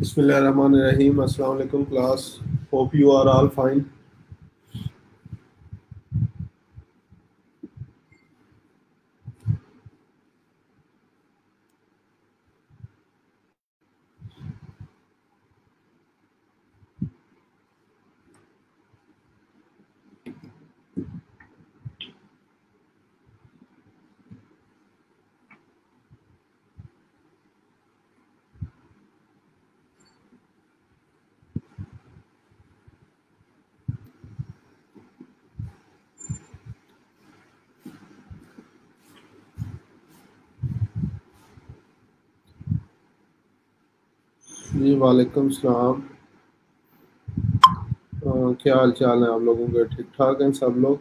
Bismillahirrahmanirrahim. Assalamu alaikum class. Hope you are all fine. जी वालेकुम सलाम। क्या हाल चाल है आप लोगों के? ठीक ठाक हैं सब लोग?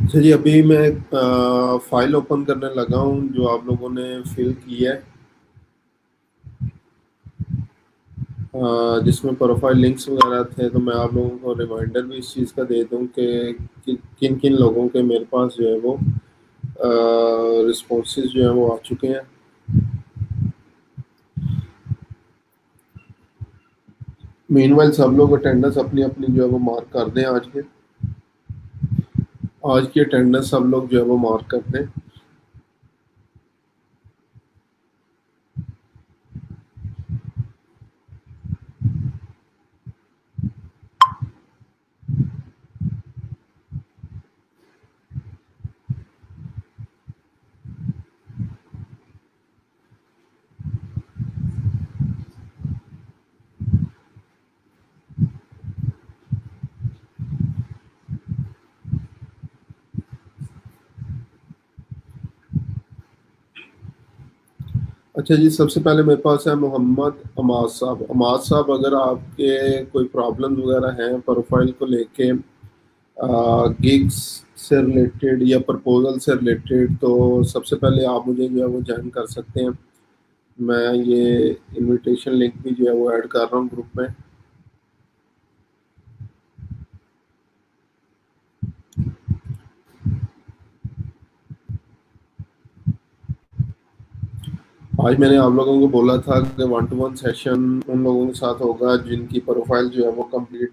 अच्छा जी, अभी मैं फाइल ओपन करने लगा हूँ जो आप लोगों ने फिल की है, जिसमें प्रोफाइल लिंक्स वगैरह थे। तो मैं आप लोगों को रिमाइंडर भी इस चीज़ का दे दूँ कि किन किन लोगों के मेरे पास जो है वो रिस्पॉन्सेज जो है वो आ चुके हैं। मीनवाइल सब लोग अटेंडेंस अपनी अपनी जो है वो मार्क कर दें। आज की अटेंडेंस सब लोग जो है वो मार्क कर दें। अच्छा जी, सबसे पहले मेरे पास है मोहम्मद अमाद साहब। अमाद साहब, अगर आपके कोई प्रॉब्लम वगैरह हैं प्रोफाइल को लेके, गिग्स से रिलेटेड या प्रपोजल से रिलेटेड, तो सबसे पहले आप मुझे जो है वो ज्वाइन कर सकते हैं। मैं ये इनविटेशन लिंक भी जो है वो ऐड कर रहा हूँ ग्रुप में। आज मैंने आप लोगों को बोला था कि 1-to-1 सेशन उन लोगों के साथ होगा जिनकी प्रोफाइल जो है वो कंप्लीट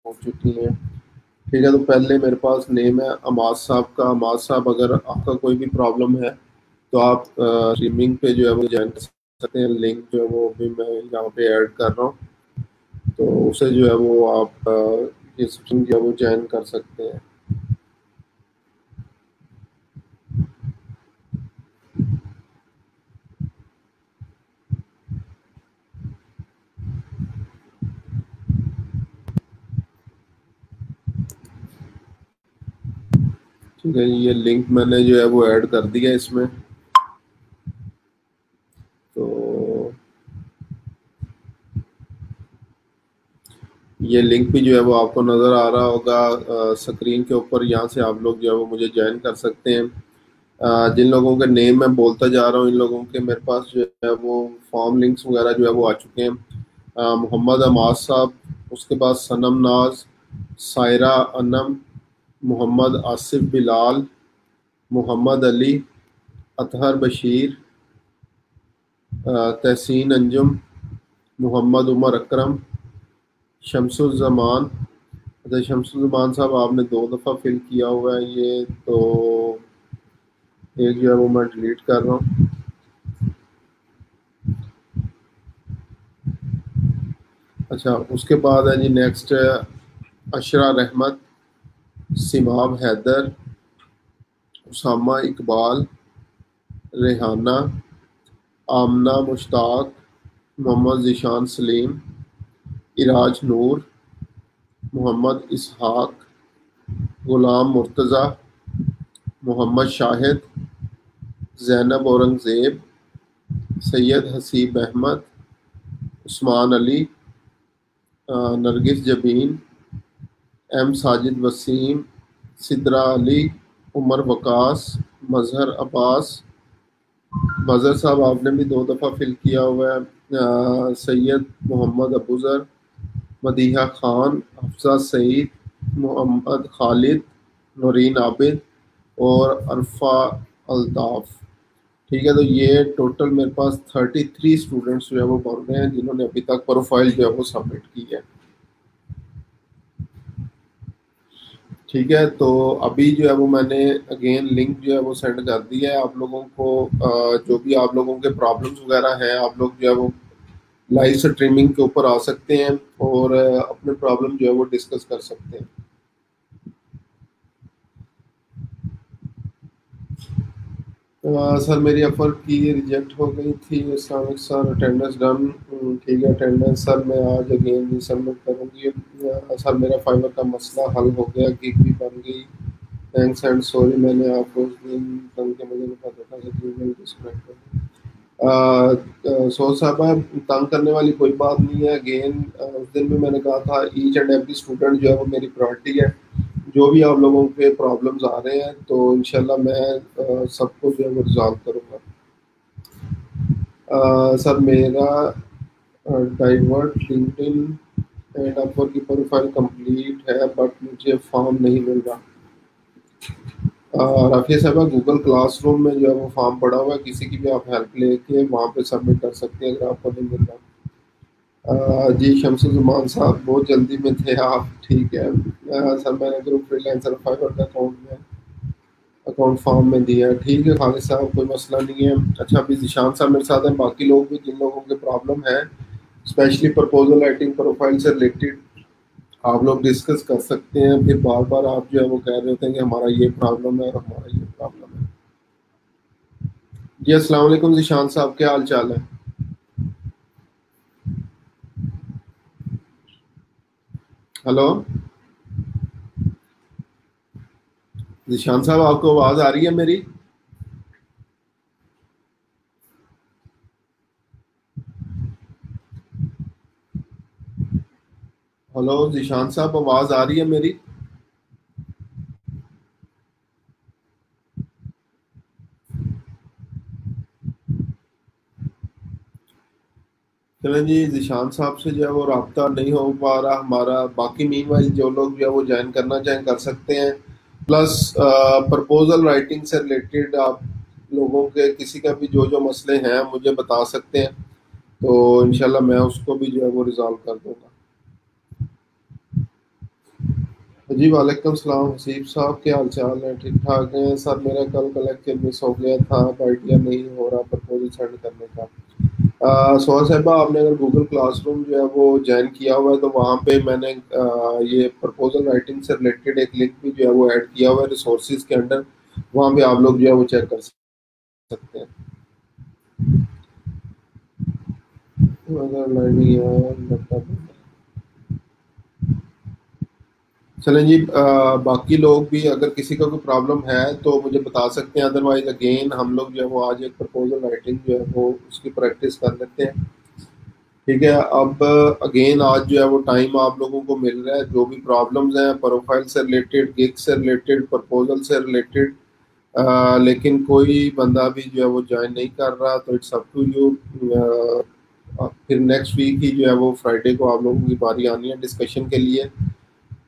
हो चुकी है। ठीक है, तो पहले मेरे पास नेम है अमाद साहब का। अमाद साहब, अगर आपका कोई भी प्रॉब्लम है तो आप स्ट्रीमिंग पे जो है वो ज्वाइन कर सकते हैं। लिंक जो है वो अभी मैं यहाँ पे ऐड कर रहा हूँ, तो उसे जो है वो आप ये स्ट्रीम जो है वो ज्वाइन कर सकते हैं। ठीक है, ये लिंक मैंने जो है वो ऐड कर दिया इसमें। तो ये लिंक भी जो है वो आपको नज़र आ रहा होगा स्क्रीन के ऊपर। यहाँ से आप लोग जो है वो मुझे ज्वाइन कर सकते हैं। जिन लोगों के नेम मैं बोलता जा रहा हूँ, इन लोगों के मेरे पास जो है वो फॉर्म लिंक्स वगैरह जो है वो आ चुके हैं। मोहम्मद अमाद साहब, उसके बाद सनम नाज, सायरा अनम, मोहम्मद आसिफ बिलाल, मोहम्मद अली, अतहर बशीर, तहसीन अंजुम, मोहम्मद उमर अकरम, शमसुज़्ज़मान। अच्छा, शमसुज़्ज़मान साहब आपने 2 दफ़ा फिल किया हुआ है, ये तो एक जो है वो मैं डिलीट कर रहा हूँ। अच्छा, उसके बाद है जी नेक्स्ट अशरा रहमत, सिमाब हैदर, उसामा इकबाल, रेहाना, आमना मुश्ताक, मोहम्मद ज़ीशान सलीम, इराज नूर, मोहम्मद इसहाक, गुलाम मुर्तज़ा, मोहम्मद शाहिद, ज़ैनब औरंगज़ेब, सैयद हसीब अहमद, उस्मान अली, नरगिस जबीन, एम साजिद वसीम, सिद्रा अली, उमर वकास, मजहर अब्बास। मजहर साहब आपने भी 2 दफ़ा फिल किया हुआ है। सैयद मोहम्मद अबूजर, मदीहा खान, हफ्सा सईद, मोहम्मद खालिद, नूरीन आबिद और अरफा अल्ताफ़। ठीक है, तो ये टोटल मेरे पास 33 स्टूडेंट्स जो है वो बन रहे हैं जिन्होंने अभी तक प्रोफाइल जो है वो सबमिट की है। ठीक है, तो अभी जो है वो मैंने अगेन लिंक जो है वो सेंड कर दिया है आप लोगों को। जो भी आप लोगों के प्रॉब्लम्स वगैरह हैं, आप लोग जो है वो लाइव स्ट्रीमिंग के ऊपर आ सकते हैं और अपने प्रॉब्लम जो है वो डिस्कस कर सकते हैं। सर मेरी ऑफर की रिजेक्ट हो गई थी। Islamic sir attendance done. ठीक है, अटेंडेंस सर मैं आज अगेन भी सबमिट करूँगी। सर मेरा फाइबर का मसला हल हो गया, गिग भी बन गई। थैंक्स एंड सॉरी, मैंने आपको उस दिन तंग के मुझे नहीं पता था कि ईमेल डिस्कनेक्ट हो गई। सो साहब तंग करने वाली कोई बात नहीं है। अगेन उस दिन भी मैंने कहा था ईच एंड एवरी स्टूडेंट जो है वो मेरी प्रायोरिटी है। जो भी आप लोगों के प्रॉब्लम्स आ रहे हैं तो इंशाल्लाह मैं सबको जो है वो रिजॉल्व करूँगा। सर मेरा डाइवर्ट लिंक्डइन एंड अपवर्क की प्रोफाइल कंप्लीट है बट मुझे फॉर्म नहीं मिल रहा। राफिया साहब गूगल क्लासरूम में जो है वो फॉर्म पड़ा हुआ है, किसी की भी आप हेल्प लेके वहाँ पे सबमिट कर सकते हैं अगर आपको नहीं मिल रहा। जी शमसुज़्ज़मान साहब बहुत जल्दी में थे आप। ठीक है, सर मैंने ग्रुप फ्रीलांसर फाइवर का अकाउंट फॉर्म में दिया है। ठीक है खालिद साहब, कोई मसला नहीं है। अच्छा, अभी जिशान साहब मेरे साथ हैं, बाकी लोग भी जिन लोगों के प्रॉब्लम है स्पेशली प्रपोजल राइटिंग प्रोफाइल से रिलेटेड आप लोग डिस्कस कर सकते हैं। फिर बार बार आप जो है वो कह रहे होते हैं कि हमारा ये प्रॉब्लम है और हमारा ये प्रॉब्लम है। जी अस्सलाम वालेकुम जिशान साहब, क्या हाल चाल है? हेलो जिशान साहब, आपको आवाज़ आ रही है मेरी? हेलो जिशान साहब, आवाज़ आ रही है मेरी? चलें जी, जिशान साहब से जो है वो रब्ता नहीं हो पा रहा हमारा। बाकी मीनवाइल जो लोग जो है वो ज्वाइन करना चाहें कर सकते हैं। प्लस प्रपोजल राइटिंग से रिलेटेड आप लोगों के किसी का भी जो जो मसले हैं मुझे बता सकते हैं, तो इंशाल्लाह मैं उसको भी जो है वो रिजॉल्व कर दूंगा। जी वालेकुम सलाम हसीब साहब, क्या हाल चाल है? ठीक ठाक हैं सर। मेरा कल का लेक्चर मिस हो गया था, अब आइडिया नहीं हो रहा प्रपोजल सेंड करने का। सोहा साहिबा, आपने अगर गूगल क्लासरूम जो है वो ज्वाइन किया हुआ है तो वहाँ पे मैंने ये प्रपोजल राइटिंग से रिलेटेड एक लिंक भी जो है वो ऐड किया हुआ है रिसोर्सेज के अंडर। वहाँ पे आप लोग जो है वो चेक कर सकते हैं। अगर नहीं है मतलब चलें जी, बाकी लोग भी अगर किसी का कोई प्रॉब्लम है तो मुझे बता सकते हैं। अदरवाइज अगेन हम लोग जो है वो आज एक प्रपोजल राइटिंग जो है वो उसकी प्रैक्टिस कर लेते हैं। ठीक है, अब अगेन आज जो है वो टाइम आप लोगों को मिल रहा है। जो भी प्रॉब्लम्स हैं प्रोफाइल से रिलेटेड, गिग से रिलेटेड, प्रपोजल से रिलेटेड, लेकिन कोई बंदा भी जो है वो ज्वाइन नहीं कर रहा, तो इट्स अप टू यू। फिर नेक्स्ट वीक ही जो है वो फ्राइडे को आप लोगों की बारी आनी है डिस्कशन के लिए।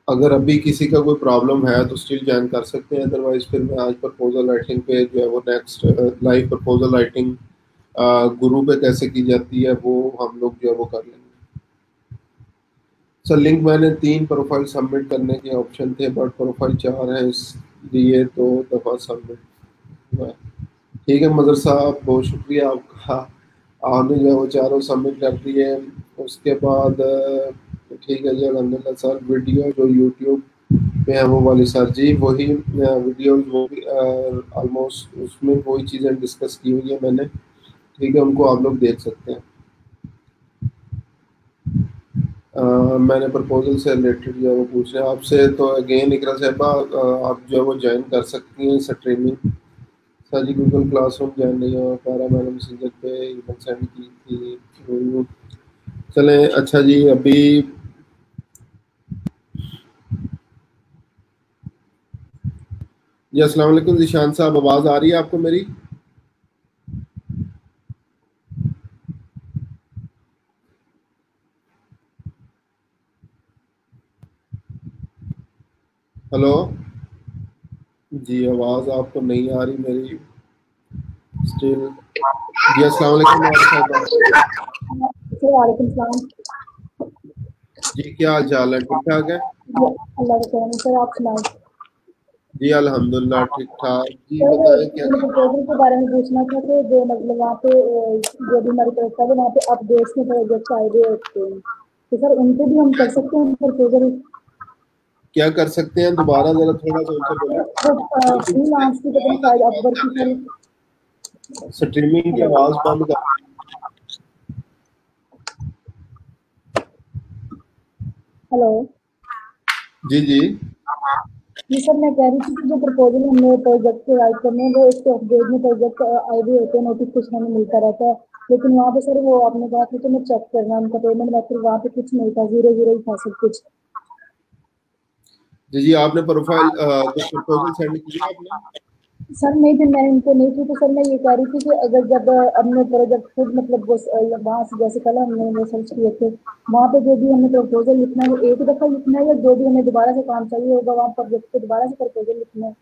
अगर अभी किसी का कोई प्रॉब्लम है तो स्टिल ज्वाइन कर सकते हैं, अदरवाइज फिर मैं आज प्रपोजल राइटिंग पे जो है वो नेक्स्ट लाइव प्रपोजल राइटिंग गुरु पे कैसे की जाती है वो हम लोग जो है वो कर लेंगे। सर लिंक मैंने 3 प्रोफाइल सबमिट करने के ऑप्शन थे बट प्रोफाइल 4 है इसलिए 2 दफ़ा सबमिट हुआ है। ठीक है मदर साहब, बहुत शुक्रिया आपका। आपने जो है वो चारों सबमिट कर दिए। उसके बाद ठीक है जी अलहमदिल्ला। सर वीडियो जो यूट्यूब पे है वो वाली सर जी वही वीडियो वो भी ऑलमोस्ट उसमें वही चीज़ें डिस्कस की हुई है मैंने। ठीक है, उनको आप लोग देख सकते हैं। मैंने प्रपोजल से रिलेटेड जो है वो पूछ रहे हैं आपसे, तो अगेन इकरा साहबा आप जो है वो ज्वाइन कर सकती हैं स्ट्रीमिंग। सर जी गूगल क्लासरूम ज्वाइन नहीं हो पा रहा, मैंने मैसेंजर पे ईमेल सेंड की थी। चलें अच्छा जी, अभी जी अस्सलाम वालेकुम ज़ीशान साहब, आवाज़ आ रही है आपको मेरी? हेलो जी, आवाज़ आपको नहीं आ रही मेरी स्टिल। जी अस्सलाम वालेकुम साहबा। वालेकुम सलाम। जी क्या हाल चाल है, ठीक ठाक है? अल्लाह का करम है सर, आप सुनाओ। जी अल्हम्दुलिल्लाह ठीक ठाक। जी सर बताएं क्या। प्रपोजल के बारे में पूछना था कि जो मतलब वहाँ पे जो भी हमारी तरफ है वहाँ पे अपडेट्स में प्रोजेक्ट आए हुए होते हैं, तो सर उनके भी हम कर सकते हैं प्रपोजल? क्या कर सकते हैं, दोबारा जरा थोड़ा सा ऊंचा बोले। फ्रीलांस की पता नहीं शायद अपवर्क की सर। स्ट्रीमिंग की हेलो आवाज़ बंद कर। हेलो। जी जी जी सर, मैं कह रही थी कि जो प्रपोजल हमने प्रोजेक्ट के राइट करने हैं वो उसके अपडेट में प्रोजेक्ट आए हुए होते हैं, नोटिफिकेशन हमें मिलता रहता है, लेकिन वहाँ पे सर वो आपने कहा था कि मैं चेक करना उनका पेमेंट वैसे वहाँ पे कुछ नहीं था, जीरो जीरो ही था सब कुछ। जी जी आपने प्रोफाइल कुछ प्रपोजल सेंड किया आपने? सर नहीं थी, मैंने इनको नहीं की, तो सर मैं ये कह रही थी कि अगर जब हमने प्रोजेक्ट खुद मतलब वो वहाँ से जैसे कल हमने वो सर्च किए थे, वहाँ पे जो भी हमें प्रपोजल लिखना है वो एक दफ़ा लिखना है या जो भी हमें दोबारा से काम चाहिए होगा वहाँ प्रोजेक्ट पे दोबारा से प्रपोजल लिखना है?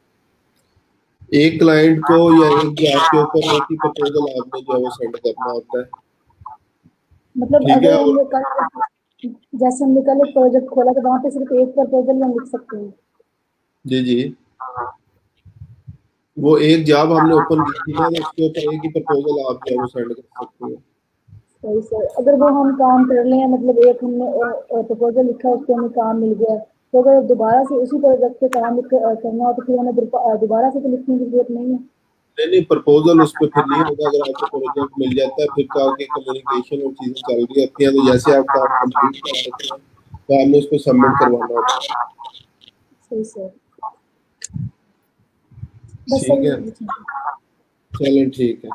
एक क्लाइंट को या एक जॉब के ऊपर एक ही प्रपोजल आपने जो है वो सेंड करना होता है। मतलब ठीक है। अगर और हमने कल जैसे हमने कल एक प्रोजेक्ट खोला तो वहाँ पे सिर्फ एक प्रपोजल हम लिख सकते हैं? जी जी वो एक जॉब हमने ओपन की थी ना, तो उसके ऊपर एक ही प्रपोजल आप जो है वो सेंड कर सकते हैं। सही सर, अगर वो हम काम कर लें मतलब एक हमने प्रपोजल लिखा उससे हमें काम मिल गया, तो अगर दोबारा से उसी प्रोजेक्ट पे काम करना हो तो फिर हमें दोबारा से तो लिखने की जरूरत नहीं है? नहीं नहीं, प्रपोजल उस पर फिर नहीं होगा। अगर आपको प्रोजेक्ट मिल जाता है फिर तो आपकी कम्युनिकेशन और चीज़ें चल रही होती हैं, तो जैसे आप काम कंप्लीट कर लेते हैं तो आपने उसको सबमिट करवाना होता है। सही सर, बस ठीक है, सर। चलें ठीक है।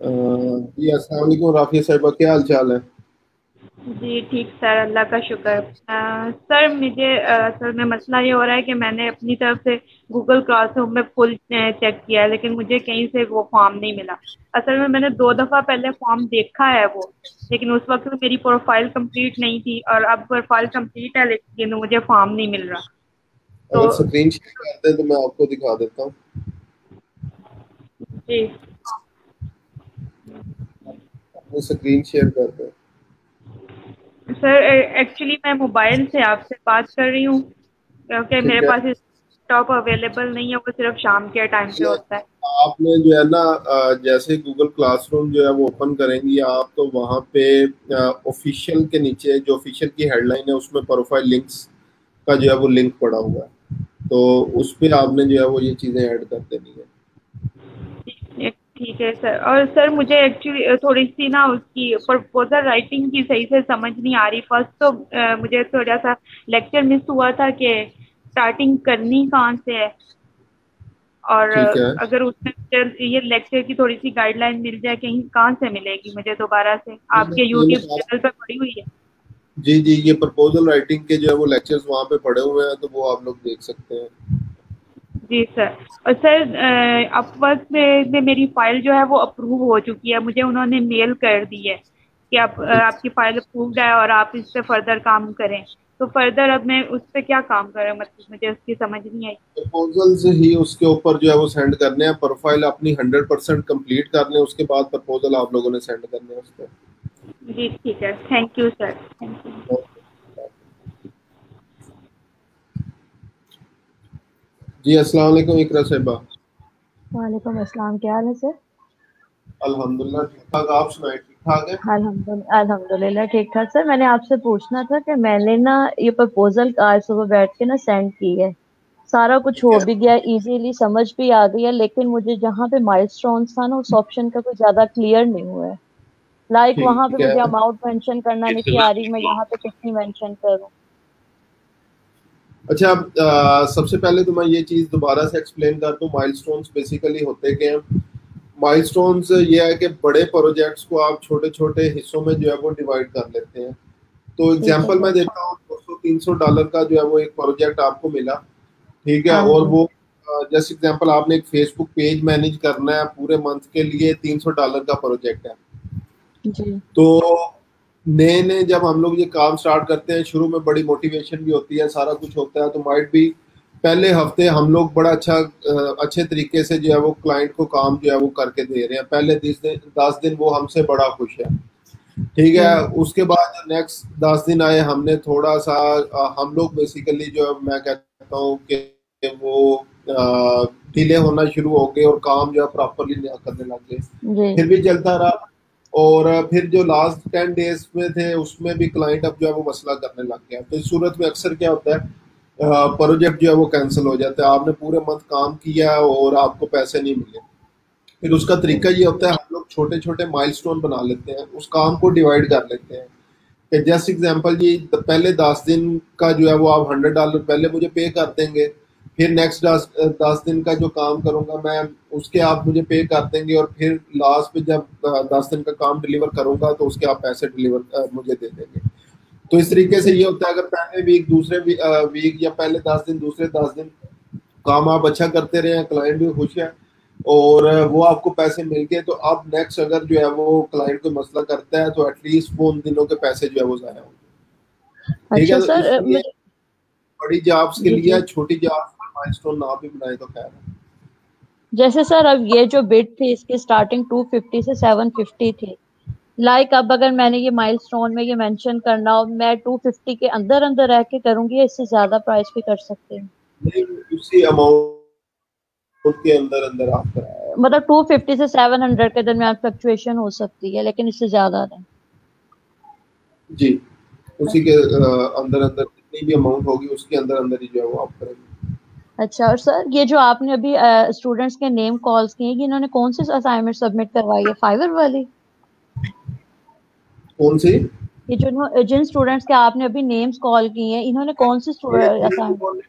जी अस्सलाम वालेकुम राफिया साहिबा, क्या हाल चाल है? जी ठीक सर, अल्लाह का शुक्र। सर मुझे असल में मसला ये हो रहा है कि मैंने अपनी तरफ से गूगल क्लासरूम में फुल चेक किया है, लेकिन मुझे कहीं से वो फॉर्म नहीं मिला। असल में मैंने 2 दफ़ा पहले फॉर्म देखा है वो, लेकिन उस वक्त मेरी प्रोफाइल कंप्लीट नहीं थी, और अब प्रोफाइल कंप्लीट है लेकिन मुझे फॉर्म नहीं मिल रहा। तो अगर स्क्रीन शेयर करते हैं तो मैं आपको दिखा देता हूँ। जी अपनी स्क्रीन शेयर करते हैं। सर, एक्चुअली मैं मोबाइल से आपसे बात कर रही हूँ क्योंकि मेरे ठीक है। पास लैपटॉप अवेलेबल नहीं है, वो सिर्फ शाम के टाइम पे होता है। आपने जो है ना जैसे गूगल क्लासरूम जो है वो ओपन करेंगी आप, तो वहाँ पे ऑफिशियल के नीचे जो ऑफिशियल की हेडलाइन है उसमें प्रोफाइल लिंक्स का जो है वो लिंक पड़ा हुआ है, तो उस पर आपने जो है वो ये चीज़ें ऐड कर देनी है। ठीक है सर। और सर मुझे एक्चुअली थोड़ी सी ना उसकी प्रपोजल राइटिंग की सही से समझ नहीं आ रही। फर्स्ट तो मुझे थोड़ा सा लेक्चर मिस हुआ था कि स्टार्टिंग करनी कहाँ से है, और ठीक है। अगर उसमें ये लेक्चर की थोड़ी सी गाइडलाइन मिल जाए कहीं, कहाँ से मिलेगी मुझे दोबारा से? आपके ये यूट्यूब मैं चैनल पे पड़ी हुई है? जी जी ये प्रपोजल राइटिंग के जो है वो लेक्चर्स वहाँ पे पड़े हुए हैं, तो वो आप लोग देख सकते हैं। जी सर। और सर अपवर्क में मेरी फाइल जो है वो अप्रूव हो चुकी है, मुझे उन्होंने मेल कर दी है कि ठीक। आपकी फाइल अप्रूव्ड है और आप इस पे फर्दर काम करें। तो फर्दर अब मैं उस पे क्या काम करें, मतलब मुझे उसकी समझ नहीं आई। प्रपोजल्स ही उसके ऊपर जो है वो सेंड करने हैं, प्रोफाइल अपनी 100% कंप्लीट कर लें, उसके बाद प्रपोजल आप लोगों ने सेंड करने हैं उस पर। जी ठीक है, thank you sir, thank you. जी अस्सलाम वालेकुम इकरा साहिबा। वालेकुम अस्सलाम, क्या हाल है सर? अल्हम्दुलिल्लाह ठीक ठाक, आप सुनाए ठीक ठाक है? अल्हम्दुलिल्लाह ठीक ठाक। सर मैंने आपसे पूछना था कि मैंने ना ये प्रपोजल आज सुबह बैठ के ना सेंड की है, सारा कुछ ठीक हो है। भी गया, इजीली समझ भी आ गई है, लेकिन मुझे जहाँ पे माइलस्टोन्स था ना उस ऑप्शन का कोई ज्यादा क्लियर नहीं हुआ है। लाइक वहां पे ठीक है। मुझे अमाउंट मेंशन करना नहीं आ रही, मैं यहाँ पे कितनी मेंशन करूँ? अच्छा सबसे पहले तो मैं ये चीज़ दोबारा से एक्सप्लेन कर दूं, माइलस्टोन्स बेसिकली होते क्या हैं। माइलस्टोन्स ये है कि बड़े प्रोजेक्ट्स को आप छोटे छोटे हिस्सों में जो है वो डिवाइड कर लेते हैं। तो ठीक है एग्जांपल मैं सर। देता हूँ, $200-300 का जो है वो एक प्रोजेक्ट आपको मिला। ठीक है। हाँ और जी। वो जैसे एग्जांपल आपने एक फेसबुक पेज मैनेज करना है पूरे मंथ के लिए, $300 का प्रोजेक्ट है। जी तो नए नए जब हम लोग ये काम स्टार्ट करते हैं, शुरू में बड़ी मोटिवेशन भी होती है, सारा कुछ होता है, तो माइट भी पहले हफ्ते हम लोग बड़ा अच्छे तरीके से जो है वो क्लाइंट को काम जो है वो करके दे रहे हैं, पहले 10 दिन वो हमसे बड़ा खुश है, ठीक है। उसके बाद जो नेक्स्ट 10 दिन आए, हमने थोड़ा सा हम लोग बेसिकली जो मैं कहता हूँ कि वो डिले होना शुरू हो गए और काम जो है प्रॉपरली नहीं करने लग गए, जी फिर भी चलता रहा। और फिर जो लास्ट 10 डेज में थे उसमें भी क्लाइंट अब जो है वो मसला करने लग गया। तो इस सूरत में अक्सर क्या होता है, प्रोजेक्ट जो है वो कैंसिल हो जाता है, आपने पूरे मंथ काम किया और आपको पैसे नहीं मिले। फिर उसका तरीका ये होता है, हम लोग छोटे छोटे माइलस्टोन बना लेते हैं, उस काम को डिवाइड कर लेते हैं कि जस्ट एग्जांपल जी पहले 10 दिन का जो है वो आप $100 पहले मुझे पे कर देंगे, फिर नेक्स्ट 10 दिन का जो काम करूंगा मैं उसके आप मुझे पे कर देंगे, और फिर लास्ट पे जब 10 दिन का काम डिलीवर करूंगा तो उसके आप पैसे डिलीवर मुझे दे देंगे। तो इस तरीके से ये होता है, अगर पहले वीक दूसरे वीक या पहले 10 दिन दूसरे 10 दिन काम आप अच्छा करते रहे हैं, क्लाइंट भी खुश है और वो आपको पैसे मिल गए, तो अब नेक्स्ट अगर जो है वो क्लाइंट कोई मसला करता है तो एटलीस्ट वो उन दिनों के पैसे जो है वो जाया होंगे, ठीक अच्छा है। तो सर इसलिए बड़ी जॉब्स के जी लिए, जी छोटी जॉब्स पर माइलस्टोन ना भी बनाए तो खैर है। जैसे सर अब ये जो बिड थी इसकी स्टार्टिंग 250 से 750 थी। लाइक अब अगर मैंने ये माइलस्टोन में ये मेंशन करना हो, मैं 250 के अंदर अंदर रह के करूंगी या इससे ज्यादा प्राइस भी कर सकते हैं? नहीं, उसी अमाउंट के अंदर अंदर आप करें। मतलब 250 से 700 के दरमियान फ्लक्चुएशन हो सकती है, लेकिन इससे ज्यादा नहीं। जी, उसी के अंदर अंदर जितनी भी अमाउंट होगी उसके अंदर अंदर ही जो है वो आप करेंगे। अच्छा, और सर ये जो आपने अभी स्टूडेंट्स के नेम कॉल्स किए, कि इन्होंने कौन सी असाइनमेंट सबमिट करवाई है, फाइवर वाली? कौन सी? ये जो जिन स्टूडेंट्स के आपने अभी नेम्स कॉल किए हैं, इन्होंने कौन सी असाइनमेंट?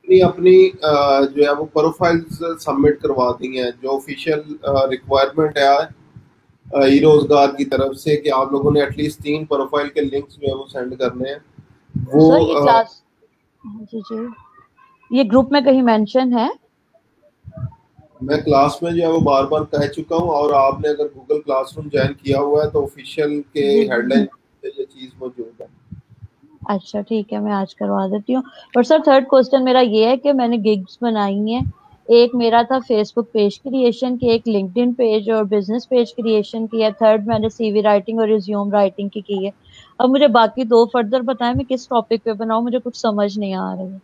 अपनी अपनी जो है वो प्रोफाइल सबमिट करवा दी हैं, जो ऑफिशियल रिक्वायरमेंट है ई रोजगार की तरफ से कि आप लोगों ने एटलीस्ट 3 प्रोफाइल के लिंक्स जो है वो सेंड करने हैं। वो सर ये क्लास जी जी ये ग्रुप में कहीं मेंशन है? मैं क्लास में जो है वो बार बार कह चुका हूँ, और आपने अगर गूगल क्लासरूम ज्वाइन किया हुआ है तो ऑफिशियल के जी जी हेडलाइन पे ये चीज मौजूद है। अच्छा ठीक है, मैं आज करवा देती हूँ। और सर थर्ड क्वेश्चन मेरा ये है कि मैंने गिग्स बनाई हैं। एक मेरा था फेसबुक पेज क्रिएशन की, एक लिंक्डइन पेज और बिजनेस पेज क्रिएशन की है, थर्ड मैंने सीवी राइटिंग और रिज्यूम राइटिंग की है। अब मुझे बाकी दो फर्दर बताएं, मैं किस टॉपिक पे बनाऊं, मुझे कुछ समझ नहीं आ रही है।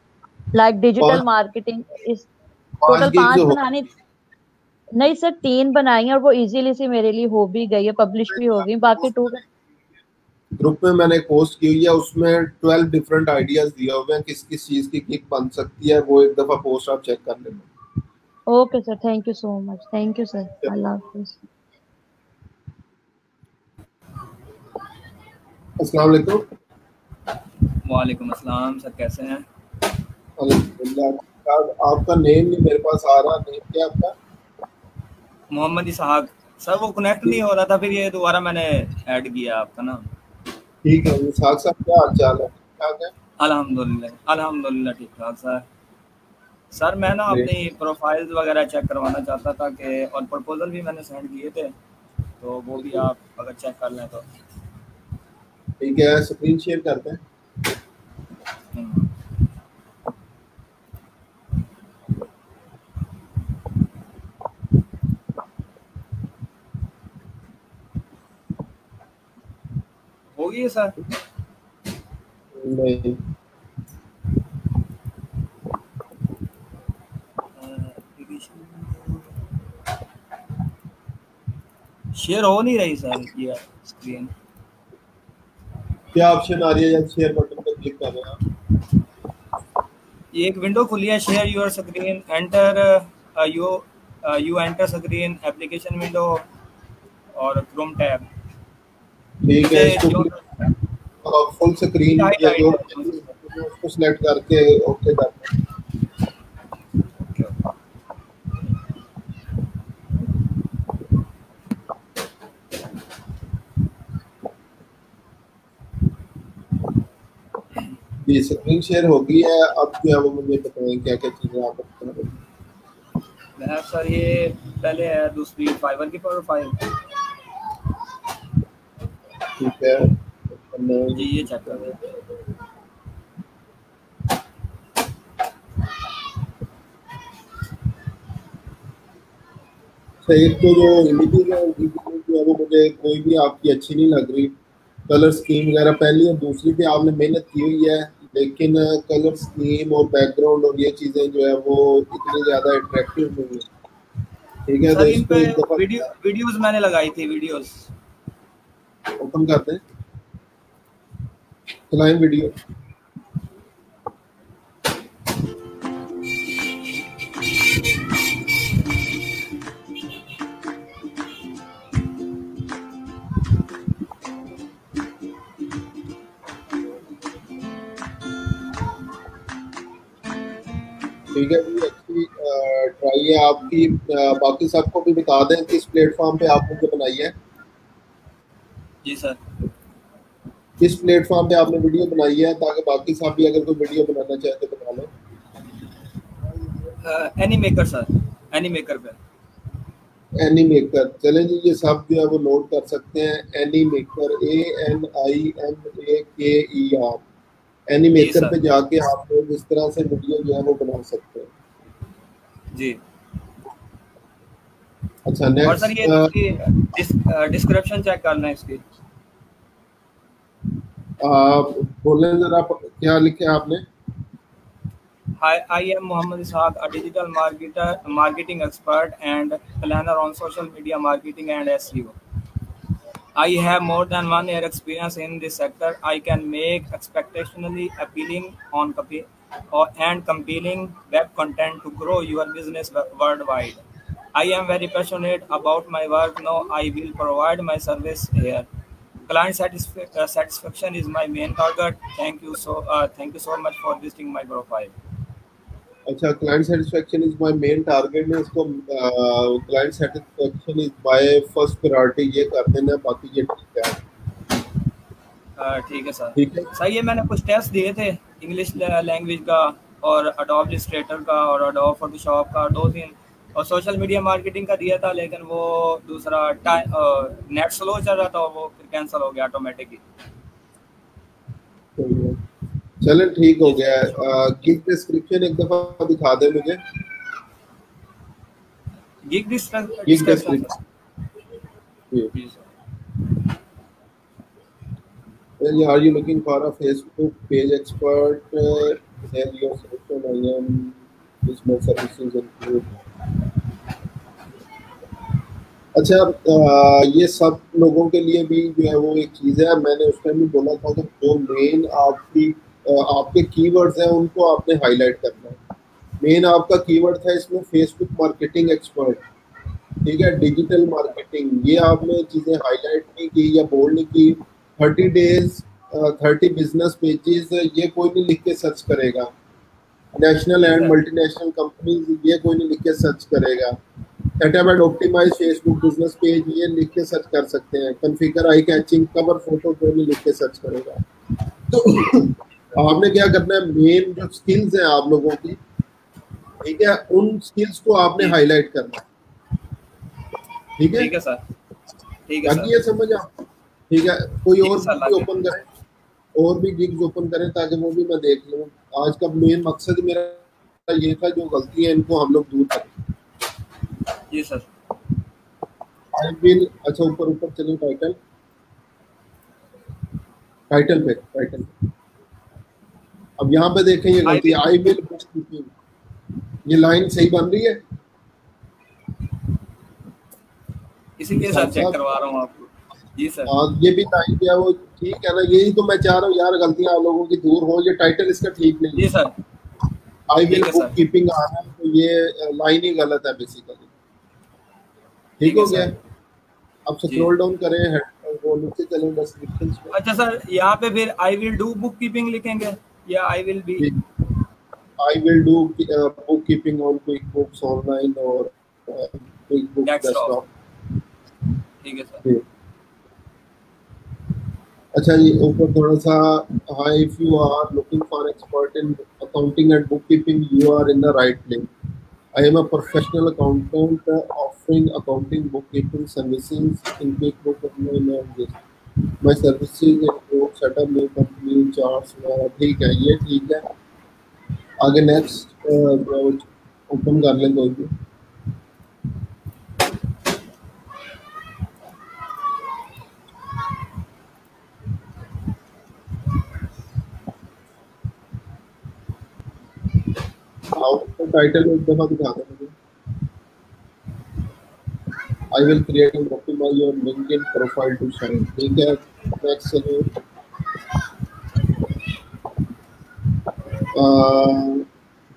लाइक डिजिटल पांच मार्केटिंग इस पांच टोटल गिग्स 5 हो बनानी। नहीं सर, 3 बनाई हैं और वो इजीली सी मेरे लिए हो भी गई है, पब्लिश भी हो गई, बाकी 2। ग्रुप में मैंने पोस्ट की हुई है, उसमें 12 डिफरेंट आइडियाज दिए हुए हैं किस किस चीज की किक बन सकती है, वो एक दफा पोस्ट आप चेक कर लेना। Okay sir, thank you so much, thank you sir, अल्लाह हाफिज। अस्सलाम वालेकुम। वालेकुम अस्सलाम सर, कैसे हैं? अल्हम्दुलिल्लाह। आपका नेम नहीं मेरे पास आ रहा, नेम क्या आपका? मोहम्मद इसहाक सर। वो कनेक्ट नहीं हो रहा था, फिर ये दोबारा मैंने ऐड किया आपका नाम। ठीक है इसहाक साहब, क्या हाल चाल है? ठीक है। अल्हम्दुलिल्लाह अल्हम्दुलिल्लाह ठीक ठाक सर। सर मैं ना अपनी प्रोफाइल्स वगैरह चेक करवाना चाहता था कि, और प्रपोजल भी मैंने सेंड किए थे, तो वो भी आप अगर चेक कर लें तो। ठीक है, स्क्रीन शेयर करते हैं। होगी है सर? नहीं, शेयर हो नहीं रही सर ये स्क्रीन। क्या ऑप्शन आ रही है जब शेयर बटन पर क्लिक कर रहे हैं आप? ये एक विंडो खुली है, share your screen, enter you enter screen, application window और क्रोम टैब। ठीक है, इसको फुल स्क्रीन या जो उसको सिलेक्ट करके ओके करते हैं। ये स्क्रीन शेयर हो गई है, अब जो है वो मुझे बताएं क्या क्या चीजें आप बता रहे हैं। मैं सर ये पहले है दूसरी फाइवर की प्रोफाइल। ठीक है, जी ये चेक कर रहे हैं। एक तो जो इमेजेस है जो है वो मुझे कोई भी आपकी अच्छी नहीं लग रही। कलर स्कीम वगैरह पहली और दूसरी पे आपने मेहनत की हुई है, लेकिन कलर स्कीम और बैकग्राउंड और ये चीज़ें जो है वो इतनी ज़्यादा अट्रैक्टिव नहीं है। ठीक है, तो सर इन इसको पे एक दफ़ा वीडियोस मैंने लगाई थी, वीडियोस ओपन करते हैं, चलाएं वीडियो। ठीक है जी, अच्छी ट्राई है आपकी। बाकी सबको भी बता दें किस प्लेटफॉर्म पे आपने जो बनाई है। जी सर, किस प्लेटफॉर्म पे आपने वीडियो बनाई है, ताकि बाकी सब भी अगर कोई वीडियो बनाना चाहे तो बना लो। एनीमेकर सर, एनीमेकर पे। एनीमेकर, चलें जी, ये सब जो है वो नोट कर सकते हैं। एनीमेकर, ANIMAKER, एनीमेकर पे जाके आप लोग इस तरह से वीडियो जो है वो बना सकते हैं जी। अच्छा नेक्स्ट। और सर ये डिस्क्रिप्शन चेक करना है इसकी। बोलें जरा, क्या लिखे आपने? Hi, I am Mohammad Ishaq, a digital marketing expert and planner on social media marketing and SEO. I have more than 1 year experience in this sector. I can make expectationally appealing and compelling web content to grow your business worldwide. I am very passionate about my work. Now I will provide my service here. Client satisfaction is my main target. Thank you so much for visiting my profile. अच्छा, client satisfaction is my main target में इसको client satisfaction is my first priority ये कर देना, बाकी ये ठीक है। ठीक है सर। ठीक है सर, ये मैंने कुछ टेस्ट दिए थे इंग्लिश लैंग्वेज का और एडोब इलस्ट्रेटर का और एडोब फोटोशॉप का 2-3, और सोशल मीडिया मार्केटिंग का दिया था, लेकिन वो दूसरा नेट स्लो चल रहा था, वो फिर कैंसिल हो गया ऑटोमेटिकली। चलें ठीक हो गया। गिग डिस्क्रिप्शन एक दफा दिखा दे मुझे। Gig description Well, are you looking for a Facebook page expert? Sell your social IM, business services include. अच्छा, ये सब लोगों के लिए भी जो है वो एक चीज़ है। मैंने उस टाइम भी बोला था कि जो मेन आपके कीवर्ड्स हैं उनको आपने हाईलाइट करना है। मेन आपका कीवर्ड था इसमें फेसबुक मार्केटिंग एक्सपर्ट, ठीक है, डिजिटल मार्केटिंग, ये आपने चीज़ें हाईलाइट नहीं की या बोल्ड नहीं की। 30 डेज 30 बिजनेस पेजेस, ये कोई नहीं लिख के सर्च करेगा। नेशनल एंड मल्टीनेशनल कंपनीज, ये कोई नहीं लिख के सर्च करेगा। Setup optimize Facebook business page, ये लिख के सर्च कर सकते हैं। Configure eye catching cover photo, कोई नहीं लिख के सर्च करेगा। तो आपने क्या करना है, मेन जो स्किल्स हैं आप लोगों की, ठीक है, उन स्किल्स को आपने हाईलाइट करना है। ठीक है सर, ठीक है बाकी ये समझ आप, ठीक है। कोई और भी ओपन करें, और भी गिग्स ओपन करें ताकि वो भी मैं देख लूँ। आज का मेन मकसद मेरा ये था, जो गलती है इनको हम लोग दूर करें। जी सर। आई विल, अच्छा ऊपर चलिए, टाइटल पे अब यहाँ पे देखें ये गलती है। आई विल बुक कीपिंग, ये लाइन सही बन रही है? इसीलिए सर चेक करवा रहा हूँ आपको। जी सर। हाँ, ये भी लाइन जो है वो ठीक है ना, यही तो मैं चाह रहा हूँ यार, गलतियाँ आप लोगों की दूर हो। ये टाइटल इसका ठीक नहीं है। जी sir. I will bookkeeping आ रहा है, तो ये लाइन ही गलत है बेसिकली। ठीक हो गया। अब स्क्रॉल डाउन करें, वो नीचे चलें डिस्क्रिप्शन पे। अच्छा सर, यहाँ पे फिर I will do bookkeeping लिखेंगे या I will be? I will do bookkeeping on QuickBooks online और क्विकबुक्स डेस्कटॉप। ठीक है सर। अच्छा, ये ऊपर थोड़ा सा, हाँ, if you are looking for expert in accounting and book keeping, you are in the right place. I am a professional accountant offering accounting book keeping services in quick my services include setup new company charts वगैरह। ठीक है, ये ठीक है। आगे next open कर लें कोई भी। टाइटल एक दफा दिखा दें मुझे। I will create and optimize your LinkedIn profile to shine। ठीक है, नेक्स्ट चलिए।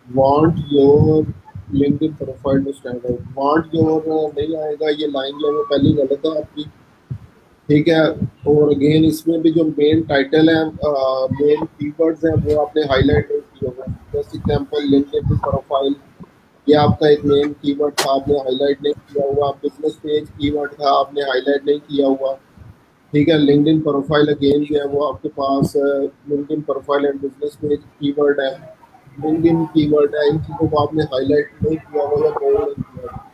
Want your LinkedIn profile to stand out। Want your नहीं आएगा, ये लाइन जो है पहली गलत है आपकी। ठीक है, और अगेन इसमें भी जो मेन टाइटल है, मेन कीवर्ड्स हैं वो आपने हाईलाइट नहीं किए हुए। जैसे एग्जांपल LinkedIn प्रोफाइल, ये आपका एक मेन कीवर्ड था, आपने हाईलाइट नहीं किया हुआ। बिजनेस पेज कीवर्ड था, आपने हाईलाइट नहीं किया हुआ। ठीक है, लिंक्डइन प्रोफाइल अगेन जो है वो आपके पास LinkedIn profile and business page keyword है, लिंक्डइन कीवर्ड है। इन चीज़ों को आपने हाईलाइट नहीं किया हुआ या बोल्ड नहीं किया हुआ।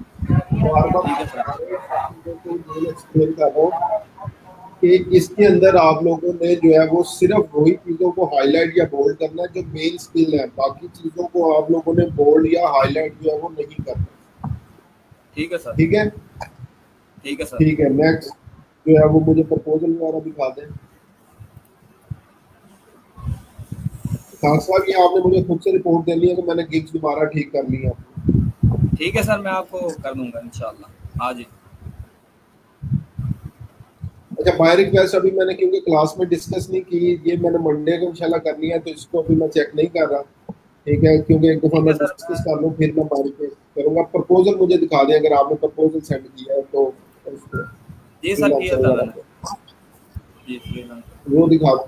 एक्सप्लेन कर रहा हूँ कि इसके अंदर आप लोगों ने जो है वो सिर्फ वही चीज़ों को हाईलाइट या बोल्ड करना है जो मेन स्किल है। बाकी चीज़ों को आप लोगों ने बोल्ड या हाईलाइट जो है वो नहीं करना। ठीक है सर। ठीक है, ठीक है सर। ठीक है, नेक्स्ट जो है वो मुझे प्रपोजल वगैरह दिखा दें। साहब, ये आपने मुझे खुद से रिपोर्ट देनी है तो मैंने गिग्स दोबारा ठीक कर ली है। ठीक है सर, मैं आपको कर दूंगा इंशाल्लाह आज ही। अच्छा, बाय रिक्वेस्ट अभी मैंने क्योंकि क्लास में डिस्कस नहीं की, ये मैंने मंडे को इंशाल्लाह करनी है, तो इसको अभी मैं चेक नहीं कर रहा। ठीक है, क्योंकि एक दफ़ा मैं डिस्कस कर लूँ फिर मैं बाय रिक्वेस्ट करूँगा। प्रपोजल मुझे दिखा दें अगर आपने प्रपोजल सेंड किया है तो उसको। जी सर, किया था मैंने। जी वो दिखा दो।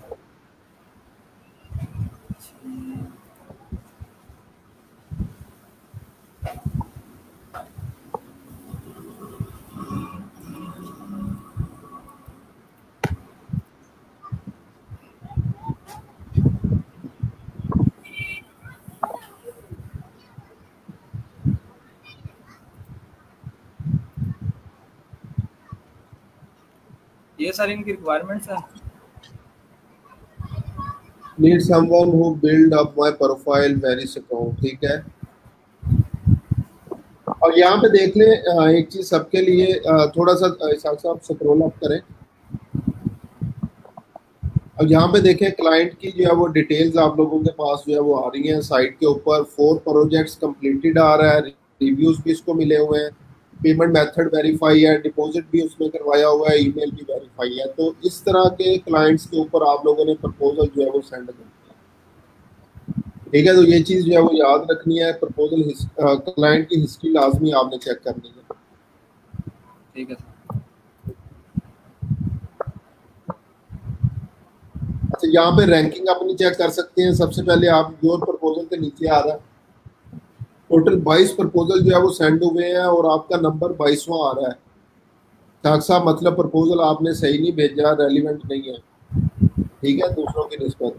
ये सर इनकी रिक्वायरमेंट्स हैं। Need someone who build up my profile very strong। ठीक है, और यहाँ पे देख लें एक चीज सबके लिए, थोड़ा सा साहब स्क्रॉल अप करें और यहाँ पे देखें क्लाइंट की जो है वो डिटेल्स आप लोगों के पास जो है वो आ रही हैं साइट के ऊपर। 4 प्रोजेक्ट्स कंप्लीटेड आ रहा है, रिव्यूज भी इसको मिले हुए हैं, पेमेंट मेथड वेरीफाई है, डिपॉजिट भी उसमें करवाया हुआ है, ईमेल भी वेरीफाई है। तो इस तरह के क्लाइंट्स के ऊपर आप लोगों ने प्रपोजल जो है वो सेंड करना है। ठीक है, तो ये चीज़ जो है वो याद रखनी है। प्रपोजल क्लाइंट की हिस्ट्री लाजमी आपने चेक करनी है। ठीक है। अच्छा, यहाँ पे रैंकिंग अपनी चेक कर सकते हैं। सबसे पहले आप योर प्रपोजल के नीचे आ रहा है, टोटल 22 प्रपोजल जो है वो सेंड हुए हैं और आपका नंबर 22वां आ रहा है। साहब मतलब प्रपोजल आपने सही नहीं भेजा, रेलिवेंट नहीं है। ठीक है, दूसरों की निस्बत।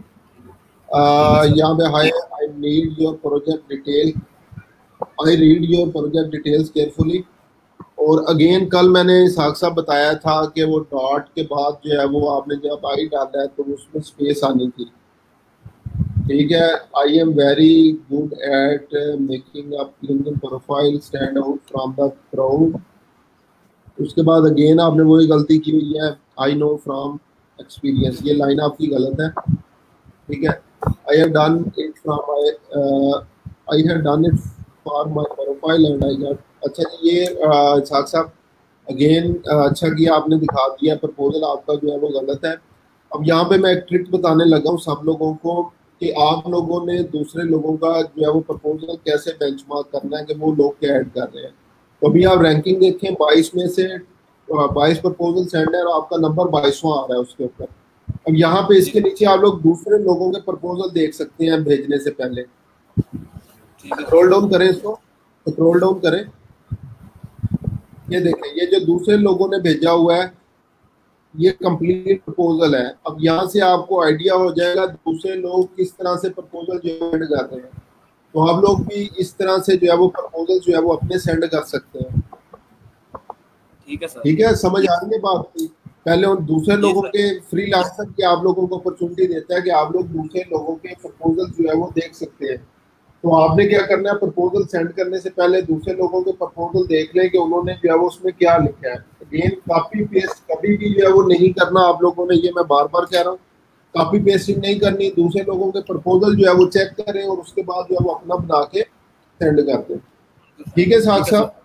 यहाँ पे high I need your project detail, I read your project details carefully. और अगेन कल मैंने साहब बताया था कि वो डॉट के बाद जो है वो आपने जब आई डाला है तो उसमें स्पेस आनी थी। ठीक है, I am very good at making a LinkedIn profile stand out from the crowd. उसके बाद अगेन आपने वही गलती की हुई है, आई नो फ्रॉम एक्सपीरियंस। ये लाइन आपकी गलत है। ठीक है, I have done it from I have done it for my profile and I got. अच्छा जी, ये साहब अगेन अच्छा किया आपने दिखा दिया, प्रपोजल आपका जो है वो गलत है। अब यहाँ पे मैं एक ट्रिक बताने लगा हूँ सब लोगों को कि आप लोगों ने दूसरे लोगों का जो है वो प्रपोजल कैसे बेंचमार्क करना है कि वो लोग क्या ऐड कर रहे हैं। तो अभी आप रैंकिंग देखें, 22 में से 22 प्रपोजल सेंड है और आपका नंबर 22वां आ रहा है उसके ऊपर। अब यहाँ पे इसके नीचे आप लोग दूसरे लोगों के प्रपोजल देख सकते हैं भेजने से पहले। स्क्रॉल डाउन करें, इसको स्क्रॉल डाउन करें, ये देखें, ये जो दूसरे लोगों ने भेजा हुआ है ये कंप्लीट प्रपोजल है। अब यहाँ से आपको आइडिया हो जाएगा दूसरे लोग किस तरह से प्रपोजल जो कर रहे हैं। तो आप लोग भी इस तरह से जो है वो प्रपोजल जो है वो अपने सेंड कर सकते हैं। ठीक है सर। ठीक है, समझ आ रही है बात की? पहले उन दूसरे जी लोगों सर। के फ्रीलांसर की आप लोगों को अपॉर्चुनिटी देता है कि आप लोग दूसरे लोगों के प्रपोजल जो है वो देख सकते हैं। तो आपने क्या करना है, प्रपोजल सेंड करने से पहले दूसरे लोगों के प्रपोजल देख लें कि उन्होंने जो है वो उसमें क्या लिखा है। अगेन कॉपी पेस्ट कभी भी जो है वो नहीं करना आप लोगों ने, ये मैं बार बार कह रहा हूँ। कॉपी पेस्टिंग नहीं करनी, दूसरे लोगों के प्रपोजल जो है वो चेक करें और उसके बाद जो है वो अपना बना के सेंड कर दें। ठीक है साहब साहब?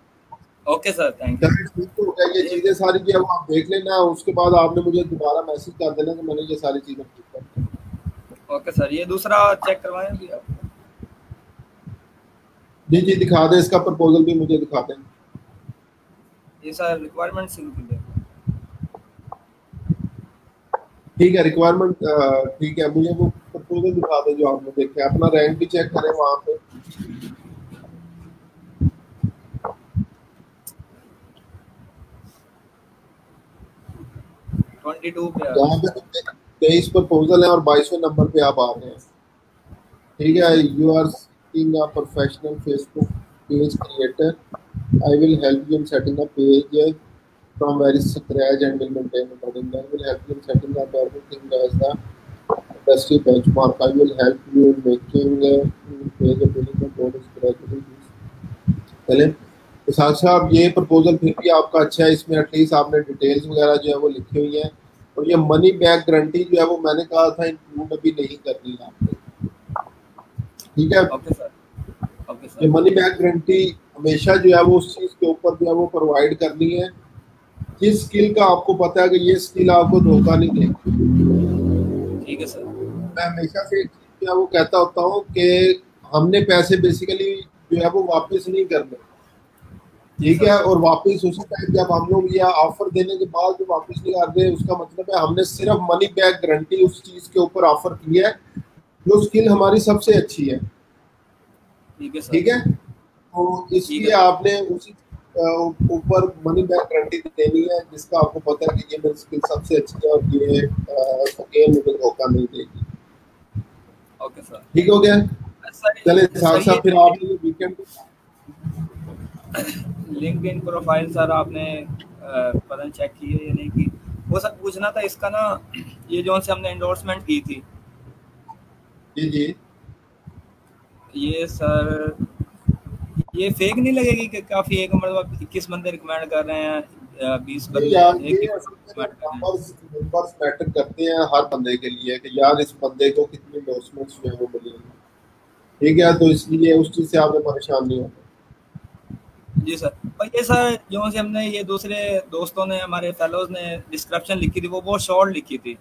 Okay sir, thank you. ठीक हो गया, ये चीजें सारी जो है वो आप देख लेना, उसके बाद आपने मुझे दोबारा मैसेज कर देना कि मैंने ये सारी चीजें ठीक कर दी। ओके सर, ये दूसरा चेक करवाएं अभी आप? जी जी दिखा दें, इसका प्रपोजल भी मुझे दिखा दें। ये सर रिक्वायरमेंट से ठीक है, रिक्वायरमेंट ठीक है, मुझे वो प्रपोजल दिखा दें जो आपने देखे, अपना रैंक भी चेक करें वहाँ पे। यहाँ पे 23 प्रपोजल है और 22वें नंबर पे आप आ रहे हैं। ठीक है, you are seeking a professional Facebook page creator, I will help you in setting a page from very scratch and will maintain according. I will help you in setting up everything as the industry benchmark. I will help you in making page of building the code is gradually. चलें तो साथ साहब ये proposal फिर भी आपका अच्छा है, इसमें एटलीस्ट आपने डिटेल्स वगैरह जो है वो लिखी हुई हैं। और ये मनी बैक गारंटी जो है वो मैंने कहा था इंक्लूड अभी नहीं करनी है आपने। ठीक है, ओके सर। Okay sir. ये मनी बैक गारंटी हमेशा जो है वो उस चीज़ के ऊपर जो है वो प्रोवाइड करनी है जिस स्किल का आपको पता है कि ये स्किल आपको धोखा नहीं देगी। ठीक है सर। मैं हमेशा से एक चीज वो कहता होता हूँ कि हमने पैसे बेसिकली जो है वो वापस नहीं करने। ठीक है, और वापस उसी टाइम जब हम लोग ये ऑफर देने के बाद जो वापस नहीं कर रहे, उसका मतलब है हमने सिर्फ मनी बैक गारंटी उस चीज के ऊपर ऑफर की है जो स्किल हमारी सबसे अच्छी है। ठीक है, तो इसलिए आपने उसी ऊपर मनी बैक गारंटी देनी है जिसका आपको पता है कि ये मेरी स्किल सबसे अच्छी है और ये गेम मुझे धोखा नहीं देगी। Okay sir. ठीक हो गया? चले साथ साथ फिर आपने ये वीकेंड लिंक्डइन प्रोफाइल सर आपने पता चेक की है या नहीं की? वो सर पूछना था इसका ना, ये जो से हमने एंडोर्समेंट की थी। जी जी, ये सर ये फेक नहीं लगेगी कि काफी एक मतलब 21 बंदे रिकमेंड कर रहे हैं, 20 बंदे नंबर्स मैटर करते हैं हर बंदे के लिए कि यार इस बंदे को कितनी एंडोर्समेंट्स जो है वो मिली। ठीक है, तो इसलिए उस चीज से आपने परेशान नहीं होना। जी सर। और ये सर जो से हमने ये दूसरे दोस्तों ने हमारे फेलोज ने डिस्क्रिप्शन लिखी थी वो बहुत शॉर्ट लिखी थी,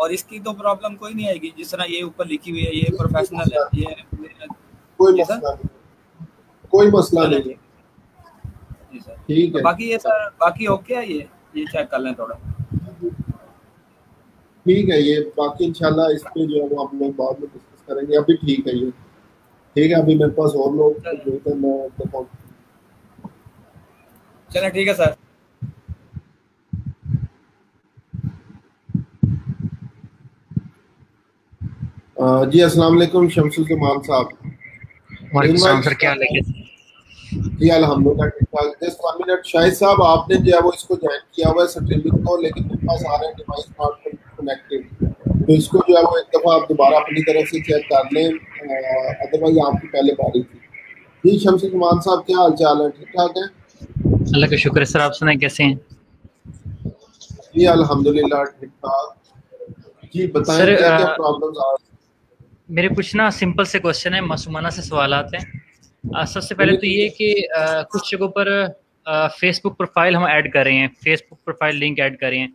और इसकी तो प्रॉब्लम कोई नहीं आएगी जिस तरह ये ऊपर लिखी हुई है, ये प्रोफेशनल है, ये कोई मसला नहीं है। जी सर। ठीक है, बाकी ये सर बाकी ओके है, ये चेक कर लें थोड़ा। ठीक है, ये बाकी इंशाल्लाह इस पे जो है वो हम लोग बाद में डिस्कस करेंगे। अभी ठीक है ये। ठीक है, अभी मेरे पास और लोग जो है मैं देखो। चलें ठीक है सर। जी अस्सलाम वालेकुम शमसुल जमान साहब। वालेकुम सलाम सर, क्या हाल है? जी अल्हम्दुलिल्लाह ठीक ठाक। जस्ट 1 मिनट, शाहिद साहब आपने जो है वो इसको ज्वाइन किया हुआ है स्ट्रीमिंग को, लेकिन मेरे पास आ रहे हैं डिवाइस नॉट कनेक्टेड, तो इसको जो है वो एक दफ़ा आप दोबारा अपनी तरफ से चेक कर लें, अदरवाइज आपकी पहले बारी थी। जी शमसुल जमान साहब क्या हाल चाल है? ठीक ठाक है? अल्लाह का शुक्र है सर, आप सुनाए कैसे हैं? जी अल्हम्दुलिल्लाह ठीक ठाक। जी बताएं सर, क्या क्या प्रॉब्लम्स आ रही हैं? मेरे कुछ ना सिंपल से क्वेश्चन है, मासूमाना से सवालात हैं। सबसे पहले तो ये कि कुछ जगहों पर फेसबुक प्रोफाइल हम ऐड कर रहे हैं, फेसबुक प्रोफाइल लिंक ऐड कर रहे हैं,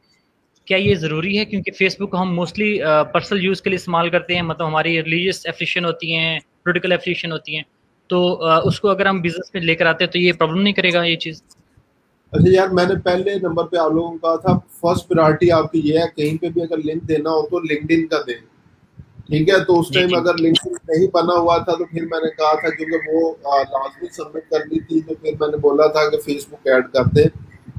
क्या ये ज़रूरी है? क्योंकि फेसबुक हम मोस्टली पर्सनल यूज़ के लिए इस्तेमाल करते हैं, मतलब हमारी रिलीजियस एफिलिएशन होती हैं, पॉलिटिकल एफिलिएशन होती हैं, तो उसको अगर हम बिजनेस में लेकर आते हैं तो ये प्रॉब्लम नहीं करेगा ये चीज़? अच्छा यार, मैंने पहले नंबर पे आप लोगों को कहा था फर्स्ट प्रायोरिटी आपकी ये है, कहीं पे भी अगर लिंक देना हो तो लिंक्डइन का दें। ठीक है, तो उस टाइम अगर लिंक्डइन नहीं बना हुआ था तो फिर मैंने कहा था क्योंकि वो लाजमी सबमिट करनी थी, तो फिर मैंने बोला था कि फेसबुक ऐड कर दें।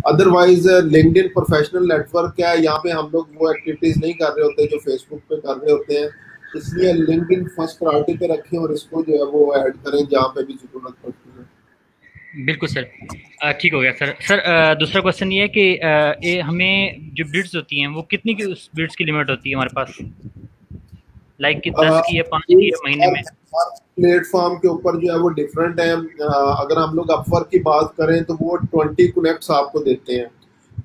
अदरवाइज लिंक्डइन प्रोफेशनल नेटवर्क है, यहाँ पे हम लोग वो एक्टिविटीज नहीं कर रहे होते जो फेसबुक पे कर रहे होते हैं। इसलिए लिंक्डइन फर्स्ट प्रायोरिटी पे रखें और इसको जो है वो ऐड करें जहाँ पे भी जरूरत पड़ती है। बिल्कुल सर, ठीक हो गया सर। सर दूसरा क्वेश्चन ये है कि ये हमें जो बिड्स होती हैं वो कितनी की उस बिड्स की लिमिट होती है हमारे पास, लाइक कि 10 की या 5 की या महीने में? प्लेटफॉर्म के ऊपर जो है वो डिफरेंट है। अगर हम लोग अपवर्क की बात करें तो वो 20 कनेक्ट्स आपको देते हैं,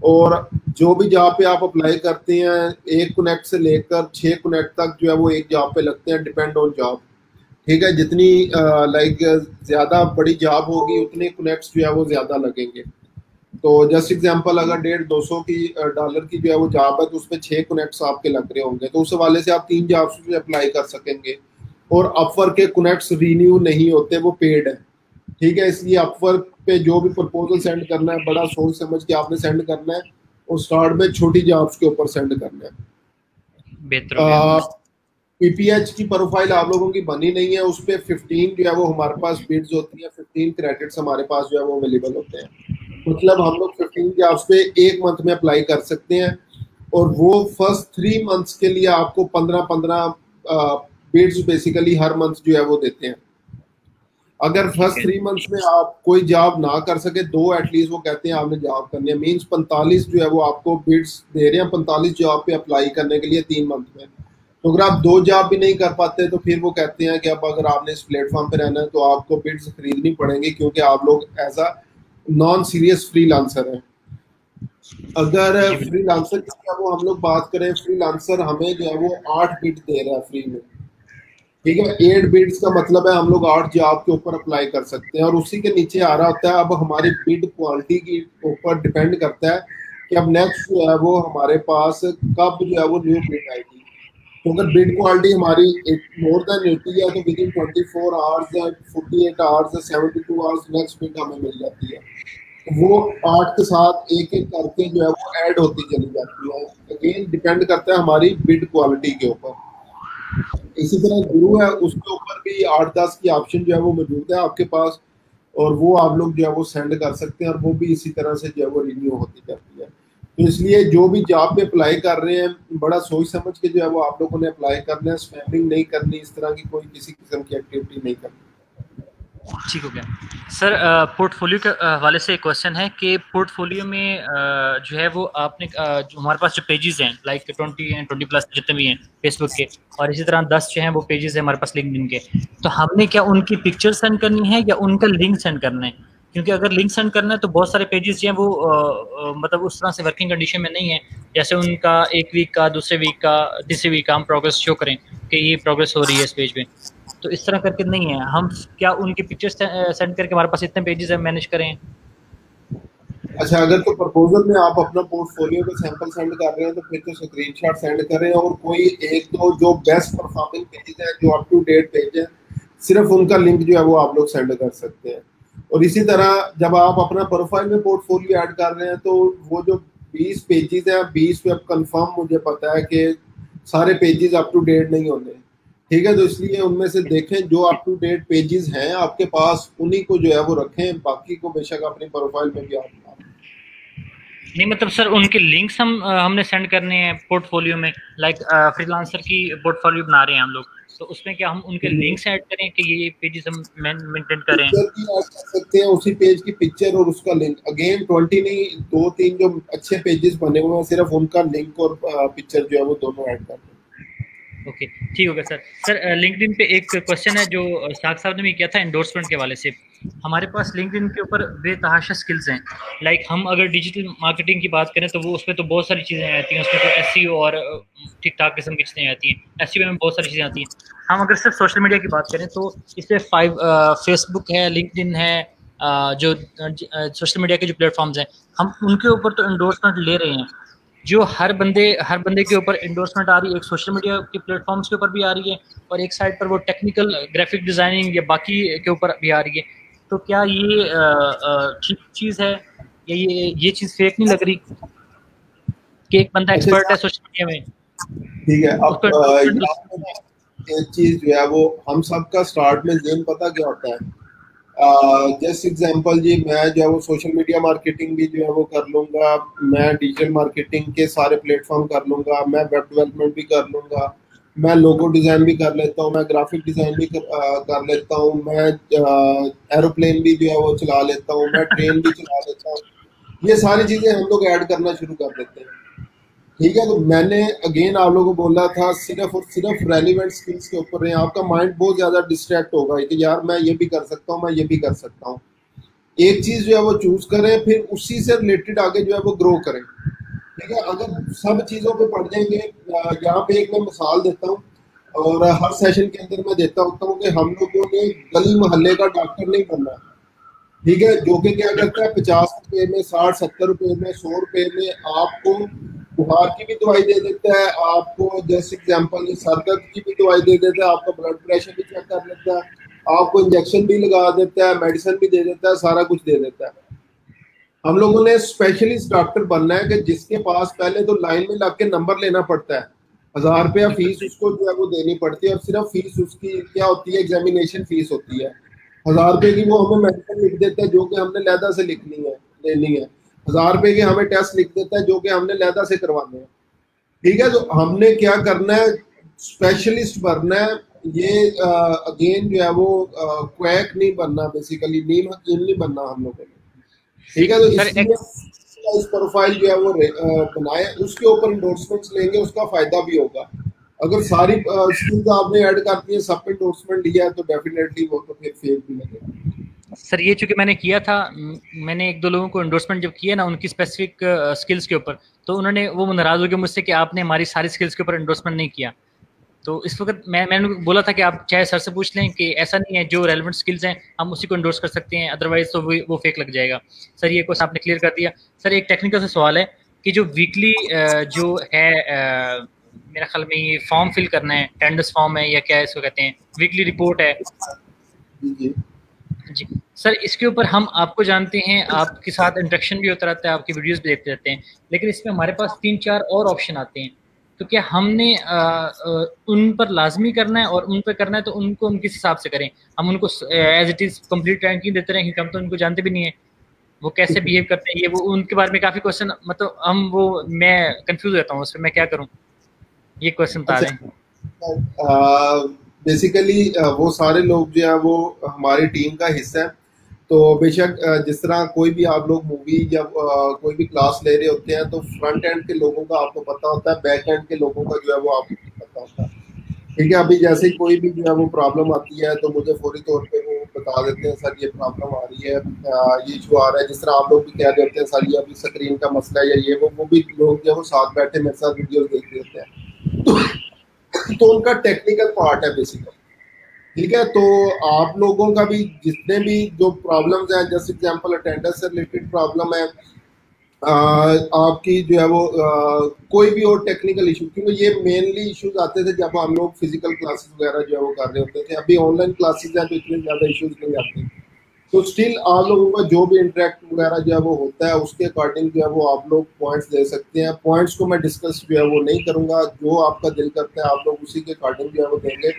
और जो भी जॉब पे आप अप्लाई करते हैं 1 कनेक्ट से लेकर 6 कनेक्ट तक जो है वो एक जॉब पे लगते हैं, डिपेंड ऑन जॉब। ठीक है, जितनी लाइक ज़्यादा बड़ी जॉब होगी उतने कनेक्ट्स जो है वो ज़्यादा लगेंगे। तो जस्ट एग्जांपल अगर 150-200 की डॉलर की जो है वो जॉब है तो उसमें 6 कनेक्ट्स आपके लग रहे होंगे, तो उस हवाले से आप 3 जॉब्स पे अप्लाई कर सकेंगे। और अपवर्क के कनेक्ट्स रीन्यू नहीं होते, वो पेड है। ठीक है, इसलिए अपवर्क पे जो भी प्रपोजल सेंड करना है बड़ा सोच समझ के आपने सेंड करना है, और स्टार्ट में छोटी जॉब्स के ऊपर सेंड करना है। बेहतर। पीपीएच की प्रोफाइल आप लोगों की बनी नहीं है, उस पर 15 जो है वो हमारे पास बिड्स होती है, 15 क्रेडिट्स हमारे पास जो है वो अवेलेबल होते हैं। मतलब हम लोग 15 जॉब्स पे 1 मंथ में अप्लाई कर सकते हैं, और वो फर्स्ट 3 मंथ्स के लिए आपको 15 बिड्स बेसिकली हर मंथ जो है वो देते हैं। अगर फर्स्ट 3 मंथ्स में आप कोई जॉब ना कर सके, 2 एटलीस्ट वो कहते हैं आपने जॉब करनी है, मीन्स 45 जो है वो आपको बिड्स दे रहे हैं 45 जॉब पे अप्लाई करने के लिए 3 मंथ में। तो अगर आप 2 जॉब भी नहीं कर पाते तो फिर वो कहते हैं कि अब अगर आपने इस प्लेटफॉर्म पे रहना है तो आपको बिड्स खरीदनी पड़ेंगी, क्योंकि आप लोग as a non serious freelancer है। अगर फ्रीलांसर की वो हम लोग बात करें, फ्रीलांसर हमें जो है वो 8 बिड दे रहा है फ्री में। ठीक है, 8 बिड्स का मतलब है हम लोग 8 जॉब के ऊपर अप्लाई कर सकते हैं, और उसी के नीचे आ रहा होता है। अब हमारी बिड क्वालिटी के ऊपर डिपेंड करता है कि अब नेक्स्ट जो है वो हमारे पास कब जो है वो न्यू बिड आएगी। तो अगर बिड क्वालिटी हमारी मोर देन 80 है तो with in 24 hours, 48 hours, 72 hours next bid हमें मिल जाती है। वो 8 के साथ एक एक करके जो है वो ऐड होती चली जाती है। अगेन डिपेंड करता है हमारी बिड क्वालिटी के ऊपर। इसी तरह गुरु है, उसके ऊपर भी 8-10 की ऑप्शन जो है वो मौजूद है आपके पास, और वो आप लोग जो है वो सेंड कर सकते हैं, और वो भी इसी तरह से जो है वो रिन्यू होती जाती है। तो इसलिए जो भी जॉब पे अप्लाई कर रहे हैं बड़ा सोच समझ के जो है वो आप लोगों ने अप्लाई करना है, स्पैमिंग नहीं करनी, इस तरह की कोई किसी किस्म की एक्टिविटी नहीं करनी। ठीक हो गया सर। पोर्टफोलियो के हवाले से एक क्वेश्चन है कि पोर्टफोलियो में जो है वो आपने जो हमारे पास जो पेजेस हैं लाइक 20 हैं, 20+ जितने भी हैं फेसबुक के, और इसी तरह 10 जो हैं वो पेजेस हैं हमारे पास लिंक्डइन के, तो हमने क्या उनकी पिक्चर सेंड करनी है या उनका लिंक सेंड करना है? क्योंकि अगर लिंक सेंड करना है तो बहुत सारे पेजेस जो हैं वो मतलब उस तरह से वर्किंग कंडीशन में नहीं है, जैसे उनका 1 वीक का, दूसरे वीक का, तीसरे वीक का हम प्रोग्रेस शो करें कि ये प्रोग्रेस हो रही है इस पेज पे, तो इस तरह करके नहीं है। हम क्या उनकी पिक्चर्स सेंड करके हमारे पास इतने पेजेस है मैनेज करें? अच्छा, अगर तो प्रपोजल में आप अपना पोर्टफोलियो का सैंपल सेंड कर रहे हैं तो फिर तो स्क्रीनशॉट सेंड करें, और कोई 1-2 जो बेस्ट परफॉर्मिंग पेजेस हैं, जो अप टू डेट पेज है, सिर्फ उनका लिंक जो है वो आप लोग सेंड कर सकते हैं। और इसी तरह जब आप अपना प्रोफाइल में पोर्टफोलियो ऐड कर रहे हैं तो वो जो 20 पेजेस हैं, 20 पे अब कंफर्म मुझे पता है कि सारे पेजेस अप टू डेट नहीं होते। ठीक है, तो इसलिए उनमें से देखें जो अप टू डेट पेजेस हैं आपके पास, उन्हीं को जो है वो रखें, बाकी को बेशक अपनी प्रोफाइल में भी आप नहीं मतलब सर उनके लिंक्स हमने सेंड करने हैं पोर्टफोलियो में, लाइक फ्रीलांसर की पोर्टफोलियो बना रहे हैं हम लोग, तो उसमें क्या हम उनके लिंक्स ऐड करें कि ये पेजेस हम मेंटेन करें? ऐड कर सकते हैं, उसी पेज की पिक्चर और उसका लिंक। अगेन 20 नहीं, 2-3 जो अच्छे पेजेस बने हुए हैं सिर्फ उनका लिंक और पिक्चर जो है वो दोनों ऐड कर दें। ओके, ठीक हो गया सर। सर लिंक्डइन पे एक क्वेश्चन है जो साग साहब ने भी किया था एंडोर्समेंट के हवाले से। हमारे पास लिंक्डइन के ऊपर बेतहाशा स्किल्स हैं, लाइक हम अगर डिजिटल मार्केटिंग की बात करें तो वो उसमें तो बहुत सारी चीज़ें आती हैं, उसमें तो एसईओ और ठीक ठाक किस्म की चीज़ें आती हैं, एसईओ में बहुत सारी चीज़ें आती हैं। हम अगर सिर्फ सोशल मीडिया की बात करें तो इसमें फेसबुक है, लिंक्डइन है, जो सोशल मीडिया के जो प्लेटफॉर्म्स हैं हम उनके ऊपर तो एंडोर्समेंट ले रहे हैं। जो हर बंदे के ऊपर एंडोर्समेंट आ रही है, एक सोशल मीडिया के प्लेटफॉर्म्स के ऊपर भी आ रही है, और एक साइड पर वो टेक्निकल ग्राफिक डिज़ाइनिंग या बाकी के ऊपर भी आ रही है। तो क्या ये ठीक चीज़ है या ये चीज़ फेक नहीं लग रही कि एक बंदा एक्सपर्ट है सोशल मीडिया में? ठीक है, अब एक चीज़ जो है वो हम सबका स्टार्ट में ज़ेन पता क्या होता है। जस्ट एग्जांपल जी, मैं जो है वो सोशल मीडिया मार्केटिंग भी जो है वो कर लूँगा, मैं डिजिटल मार्केटिंग के सारे प्लेटफॉर्म कर लूँगा, मैं वेब डेवलपमेंट भी कर लूँगा, मैं लोगो डिज़ाइन भी कर लेता हूँ, मैं ग्राफिक डिज़ाइन भी कर लेता हूँ, मैं एरोप्लेन भी जो है वो चला लेता हूँ, मैं ट्रेन भी चला लेता हूँ। ये सारी चीज़ें हम लोग ऐड करना शुरू कर देते हैं। ठीक है, तो मैंने अगेन आप लोगों को बोला था सिर्फ और सिर्फ रेलिवेंट स्किल्स के ऊपर रहें। आपका माइंड बहुत ज़्यादा डिस्ट्रैक्ट होगा कि यार मैं ये भी कर सकता हूँ, मैं ये भी कर सकता हूँ। एक चीज़ जो है वो चूज करें, फिर उसी से रिलेटेड आगे जो है वो ग्रो करें। ठीक है, अगर सब चीज़ों पे पढ़ जाएंगे, यहाँ पे एक मैं मिसाल देता हूँ और हर सेशन के अंदर मैं देता होता हूँ कि हम लोगों ने गली मोहल्ले का डॉक्टर नहीं बनना। ठीक है, जो कि क्या करता है 50 रुपए में, 60-70 रुपए में, 100 रुपए में आपको बुखार की भी दवाई दे देता है, आपको जैसे एग्जाम्पल सर दर्द की भी दवाई दे देता है, आपका ब्लड प्रेशर भी चेक कर लेता है, आपको इंजेक्शन भी लगा देता है, मेडिसिन भी दे देता है, सारा कुछ दे देता है। हम लोगों ने स्पेशलिस्ट डॉक्टर बनना है कि जिसके पास पहले तो लाइन में लग के नंबर लेना पड़ता है, 1000 रुपया फीस उसको जो है वो देनी पड़ती है, और सिर्फ फीस उसकी क्या होती है, एग्जामिनेशन फीस होती है। 1000 रुपए की वो हमें मेडिसिन लिख देता है जो कि हमने लैदा से लेनी है। 1000 रुपए के हमें टेस्ट लिख देता है जो कि हमने लैदा से करवाने हैं। ठीक है, तो हमने क्या करना है, स्पेशलिस्ट बनना है। ये अगेन जो है वो क्वैक नहीं बनना, बेसिकली नीम हकीम नहीं बनना हम लोगों ने। ठीक है, तो इसलिए इस प्रोफाइल जो है वो बनाए, उसके ऊपर इंडोर्समेंट्स लेंगे, उसका फायदा भी होगा। अगर सारी स्किल्स आपने ऐड कर दी है, सब पे इंडोर्समेंट लिया है, तो डेफिनेटली वो तो फिर फेक भी लगेगा। सर ये चूंकि मैंने किया था, मैंने एक दो लोगों को इंडोर्समेंट जब किया ना उनकी स्पेसिफिक स्किल्स के ऊपर, तो उन्होंने वो नाराज हो गए मुझसे कि आपने हमारी सारी स्किल्स के ऊपर इंडोर्समेंट नहीं किया। तो इस वक्त मैंने बोला था कि आप चाहे सर से पूछ लें कि ऐसा नहीं है, जो रेलेवेंट स्किल्स हैं हम उसी को इंडोर्स कर सकते हैं, अदरवाइज तो वो फेक लग जाएगा। सर ये क्वेश्चन आपने क्लियर कर दिया। सर एक टेक्निकल सा सवाल है कि जो वीकली जो है मेरा ख्याल में ये फॉर्म फिल करना है, टेंडर्स फॉर्म है या क्या इसको कहते हैं, वीकली रिपोर्ट है जी सर, इसके ऊपर हम आपको जानते हैं, आपके साथ इंटरेक्शन भी होता रहता है, आपकी वीडियोस भी देखते रहते हैं, लेकिन इसमें हमारे पास 3-4 और ऑप्शन आते हैं। तो क्या हमने उन पर लाजमी करना है, और उन पर करना है तो उनको हम किस हिसाब से करें? हम उनको as it is complete ranking देते रहें क्योंकि हम तो उनको जानते भी नहीं है वो कैसे बिहेव करते हैं, ये वो उनके बारे में काफ़ी क्वेश्चन, मतलब मैं कंफ्यूज रहता हूँ उसमें, मैं क्या करूँ, ये क्वेश्चन बता रहे हैं। बेसिकली वो सारे लोग जो है वो हमारी टीम का हिस्सा है। तो बेशक जिस तरह कोई भी आप लोग मूवी या कोई भी क्लास ले रहे होते हैं तो फ्रंट एंड के लोगों का आपको पता होता है, बैक एंड के लोगों का जो है वो आपको पता होता है। ठीक है, अभी जैसे ही कोई भी जो है वो प्रॉब्लम आती है तो मुझे फौरी तौर पे वो बता देते हैं, सर ये प्रॉब्लम आ रही है, ये इशू आ रहा है। जिस तरह आप लोग भी कह देते हैं सर ये अभी स्क्रीन का मसला है या ये वो भी लोग जो है वो साथ बैठे मेरे साथ वीडियो देख देते हैं। तो उनका टेक्निकल पार्ट है बेसिकली। ठीक है, तो आप लोगों का भी जितने भी जो प्रॉब्लम्स हैं, जैसे एग्जांपल अटेंडेंस से रिलेटेड प्रॉब्लम है, आपकी जो है वो कोई भी और टेक्निकल इशू, क्योंकि ये मेनली इश्यूज आते थे जब हम लोग फिजिकल क्लासेस वगैरह जो है वो कर रहे होते थे। अभी ऑनलाइन क्लासेस हैं तो इतने ज़्यादा इश्यूज नहीं आते। तो स्टिल आप लोगों का जो भी इंटरेक्ट वगैरह जो है वो होता है उसके अकॉर्डिंग जो है वो आप लोग पॉइंट्स दे सकते हैं। पॉइंट्स को मैं डिस्कस जो है वो नहीं करूँगा, जो आपका दिल करता है आप लोग उसी के अकॉर्डिंग जो है वो देंगे।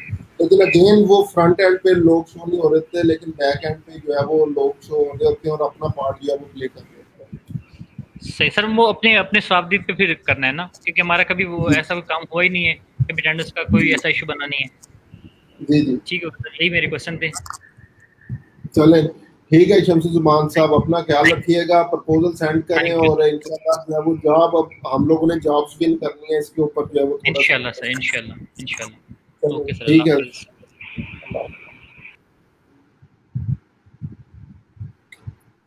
लेकिन अगेन वो फ्रंट एंड पे लोग शो नहीं हो रहे थे, लेकिन बैक एंड पे जो है वो लोग शो हो रहे होते हैं और अपना पार्ट जो है वो प्ले कर रहे होते हैं। सही सर, वो अपने स्वाबदीद पे फिर करना है ना, क्योंकि हमारा कभी वो ऐसा कोई काम हुआ ही नहीं है, कभी अटेंडेंस का कोई ऐसा इशू बना नहीं है। जी जी ठीक है, यही मेरे क्वेश्चन थे। चलें ठीक है, शम्स जुमान साहब अपना ख्याल रखिएगा, प्रपोजल सेंड करें और इंशाल्लाह जो है वो जॉब, अब हम लोगों ने जॉब्स विन करनी है, इसके ऊपर जो है वो इंशाल्लाह सर, इंशाल्लाह ओके सर, ठीक है।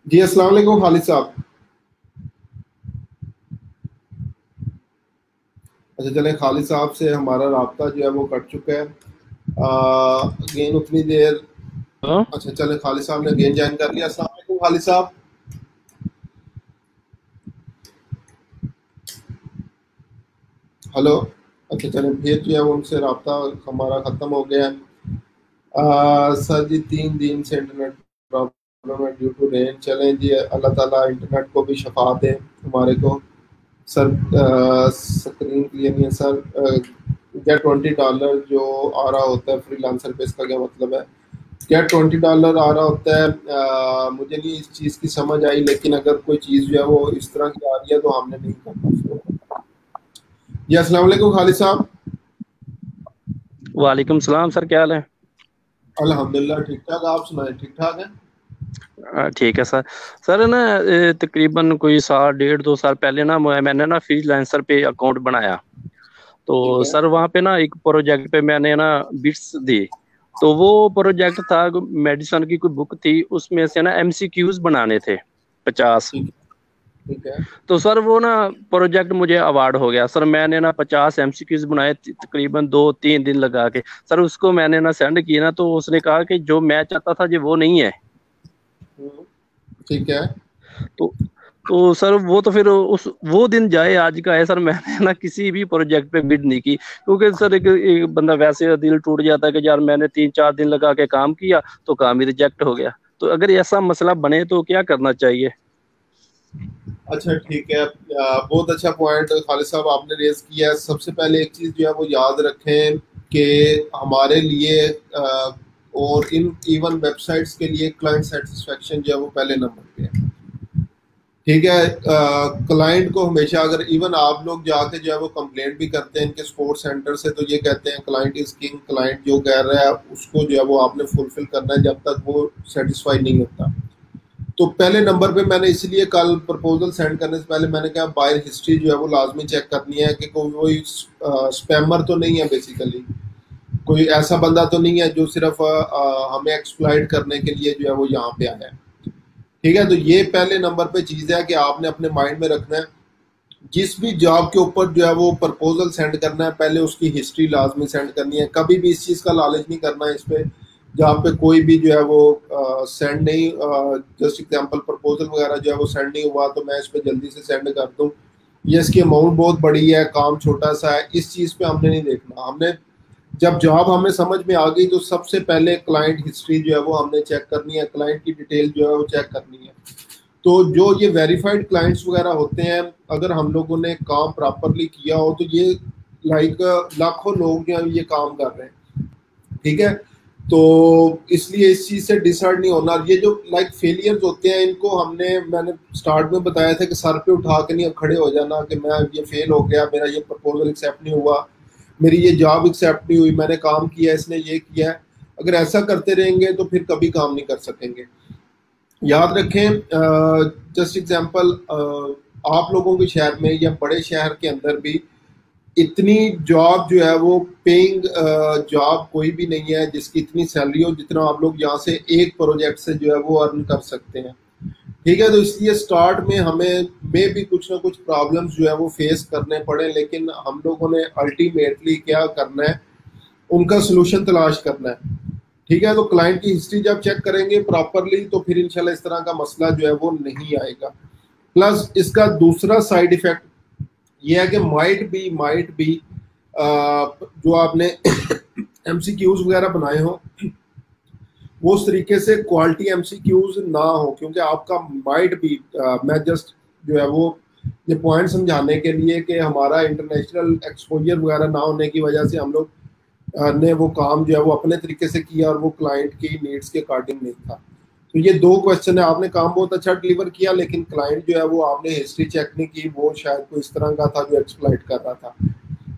जी अस्सलाम वालेकुम खालिद साहब। अच्छा चलें, खालिद साहब से हमारा राब्ता जो है वो कट चुका है। अगेन उतनी देर अच्छा चले, खालिद साहब ने अगेन ज्वाइन कर लिया। अस्सलाम वालेकुम खालिद साहब। हेलो, अच्छा चले फिर जो है उनसे राब्ता हमारा ख़त्म हो गया है। सर जी 3 दिन से इंटरनेट प्रॉब्लम है ड्यू टू रेन। चलें जी, अल्लाह ताला इंटरनेट को भी शफा दे हमारे को। सर स्क्रीन क्लियर नहीं है सर। क्या $20 जो आ रहा होता है फ्रीलांसर पे, इसका क्या मतलब है? क्या $20 आ रहा होता है? मुझे नहीं इस चीज़ की समझ आई, लेकिन अगर कोई चीज़ जो है वो इस तरह की आ रही है तो हमने नहीं करना। जी अस्सलाम वालेकुम खालिद साहब। वालेकुम सलाम सर, क्या हाल है? अल्हम्दुलिल्लाह ठीक ठाक, आप सुनाए ठीक ठाक है? ठीक है सर। सर ना तकरीबन कोई साल 1.5 2 साल पहले ना मैंने ना फ्रीलांसर पे अकाउंट बनाया। तो ठीक है। सर वहाँ पे ना एक प्रोजेक्ट पे मैंने ना बिट्स दी। तो वो प्रोजेक्ट था, मेडिसन की कोई बुक थी, उसमें से ना MCQs बनाने थे 50। ठीक ठीक है। तो सर वो ना प्रोजेक्ट मुझे अवार्ड हो गया सर। मैंने ना 50 MCQs बनाए तकरीबन 2-3 दिन लगा के। सर उसको मैंने ना सेंड किया ना, तो उसने कहा कि जो मैं चाहता था जो वो नहीं है। ठीक है। तो सर वो तो फिर उस वो दिन जाए आज का है सर। मैंने ना किसी भी प्रोजेक्ट पे बिड नहीं की, क्योंकि सर एक बंदा वैसे दिल टूट जाता है कि यार मैंने 3-4 दिन लगा के काम किया तो काम ही रिजेक्ट हो गया। तो अगर ऐसा मसला बने तो क्या करना चाहिए? अच्छा ठीक है, बहुत अच्छा पॉइंट खालिद साहब आपने रेज किया है। सबसे पहले एक चीज़ जो है वो याद रखें कि हमारे लिए और इन इवन वेबसाइट्स के लिए क्लाइंट सेटिस्फेक्शन जो है वो पहले नंबर पे है। ठीक है, क्लाइंट को हमेशा, अगर इवन आप लोग जाके जो है वो कंप्लेंट भी करते हैं इनके सपोर्ट सेंटर से, तो ये कहते हैं क्लाइंट इज किंग, क्लाइंट जो कह रहा है उसको जो है वो आपने फुलफिल करना है जब तक वो सेटिस्फाई नहीं होता। तो पहले नंबर पे मैंने इसलिए कल प्रपोजल सेंड करने से पहले मैंने कहा बायर हिस्ट्री जो है वो लाजमी चेक करनी है कि कोई स्पैमर तो नहीं है, बेसिकली कोई ऐसा बंदा तो नहीं है जो सिर्फ हमें एक्सप्लॉइट करने के लिए जो है वो यहाँ पे आया है। ठीक है, तो ये पहले नंबर पे चीज़ है कि आपने अपने माइंड में रखना है जिस भी जॉब के ऊपर जो है वो प्रपोजल सेंड करना है पहले उसकी हिस्ट्री लाजमी सेंड करनी है। कभी भी इस चीज़ का लालच नहीं करना है इस पे जहाँ पे कोई भी जो है वो सेंड नहीं, जस्ट एग्जांपल प्रपोजल वगैरह जो है वो सेंड नहीं हुआ तो मैं इस पे जल्दी से सेंड कर दूँ, ये इसकी अमाउंट बहुत बड़ी है, काम छोटा सा है, इस चीज़ पे हमने नहीं देखना। हमने जब जॉब हमें समझ में आ गई तो सबसे पहले क्लाइंट हिस्ट्री जो है वो हमने चेक करनी है, क्लाइंट की डिटेल जो है वो चेक करनी है। तो जो ये वेरीफाइड क्लाइंट्स वगैरह होते हैं, अगर हम लोगों ने काम प्रॉपरली किया हो तो ये लाइक लाखों लोग जो है ये काम कर रहे हैं। ठीक है, तो इसलिए इस चीज़ से डिसर्ड नहीं होना। ये जो लाइक फेलियर्स होते हैं इनको मैंने स्टार्ट में बताया था कि सर पे उठा के नहीं खड़े हो जाना कि मैं ये फेल हो गया, मेरा ये प्रपोजल एक्सेप्ट नहीं हुआ, मेरी ये जॉब एक्सेप्ट नहीं हुई, मैंने काम किया, इसने ये किया है। अगर ऐसा करते रहेंगे तो फिर कभी काम नहीं कर सकेंगे। याद रखें, जस्ट एग्जांपल, आप लोगों के शहर में या बड़े शहर के अंदर भी इतनी जॉब जो है वो पेइंग जॉब कोई भी नहीं है जिसकी इतनी सैलरी हो जितना आप लोग यहाँ से एक प्रोजेक्ट से जो है वो अर्न कर सकते हैं। ठीक है, तो इसलिए स्टार्ट में हमें भी कुछ ना कुछ प्रॉब्लम्स जो है वो फेस करने पड़े, लेकिन हम लोगों ने अल्टीमेटली क्या करना है, उनका सोल्यूशन तलाश करना है। ठीक है, तो क्लाइंट की हिस्ट्री जब चेक करेंगे प्रॉपरली तो फिर इंशाल्लाह इस तरह का मसला जो है वो नहीं आएगा। प्लस इसका दूसरा साइड इफेक्ट ये है कि माइट बी जो आपने MCQs वगैरह बनाए हो वो उस तरीके से क्वालिटी MCQs ना हो, क्योंकि आपका माइट भी मैं जस्ट जो है वो ये पॉइंट समझाने के लिए कि हमारा इंटरनेशनल एक्सपोजर वगैरह ना होने की वजह से हम लोग ने वो काम जो है वो अपने तरीके से किया और वो क्लाइंट की नीड्स के अकॉर्डिंग नहीं था। तो ये दो क्वेश्चन है, आपने काम बहुत अच्छा डिलीवर किया लेकिन क्लाइंट जो है वो आपने हिस्ट्री चेक नहीं की, वो शायद कोई इस तरह का था जो एक्सप्लॉइट कर रहा था।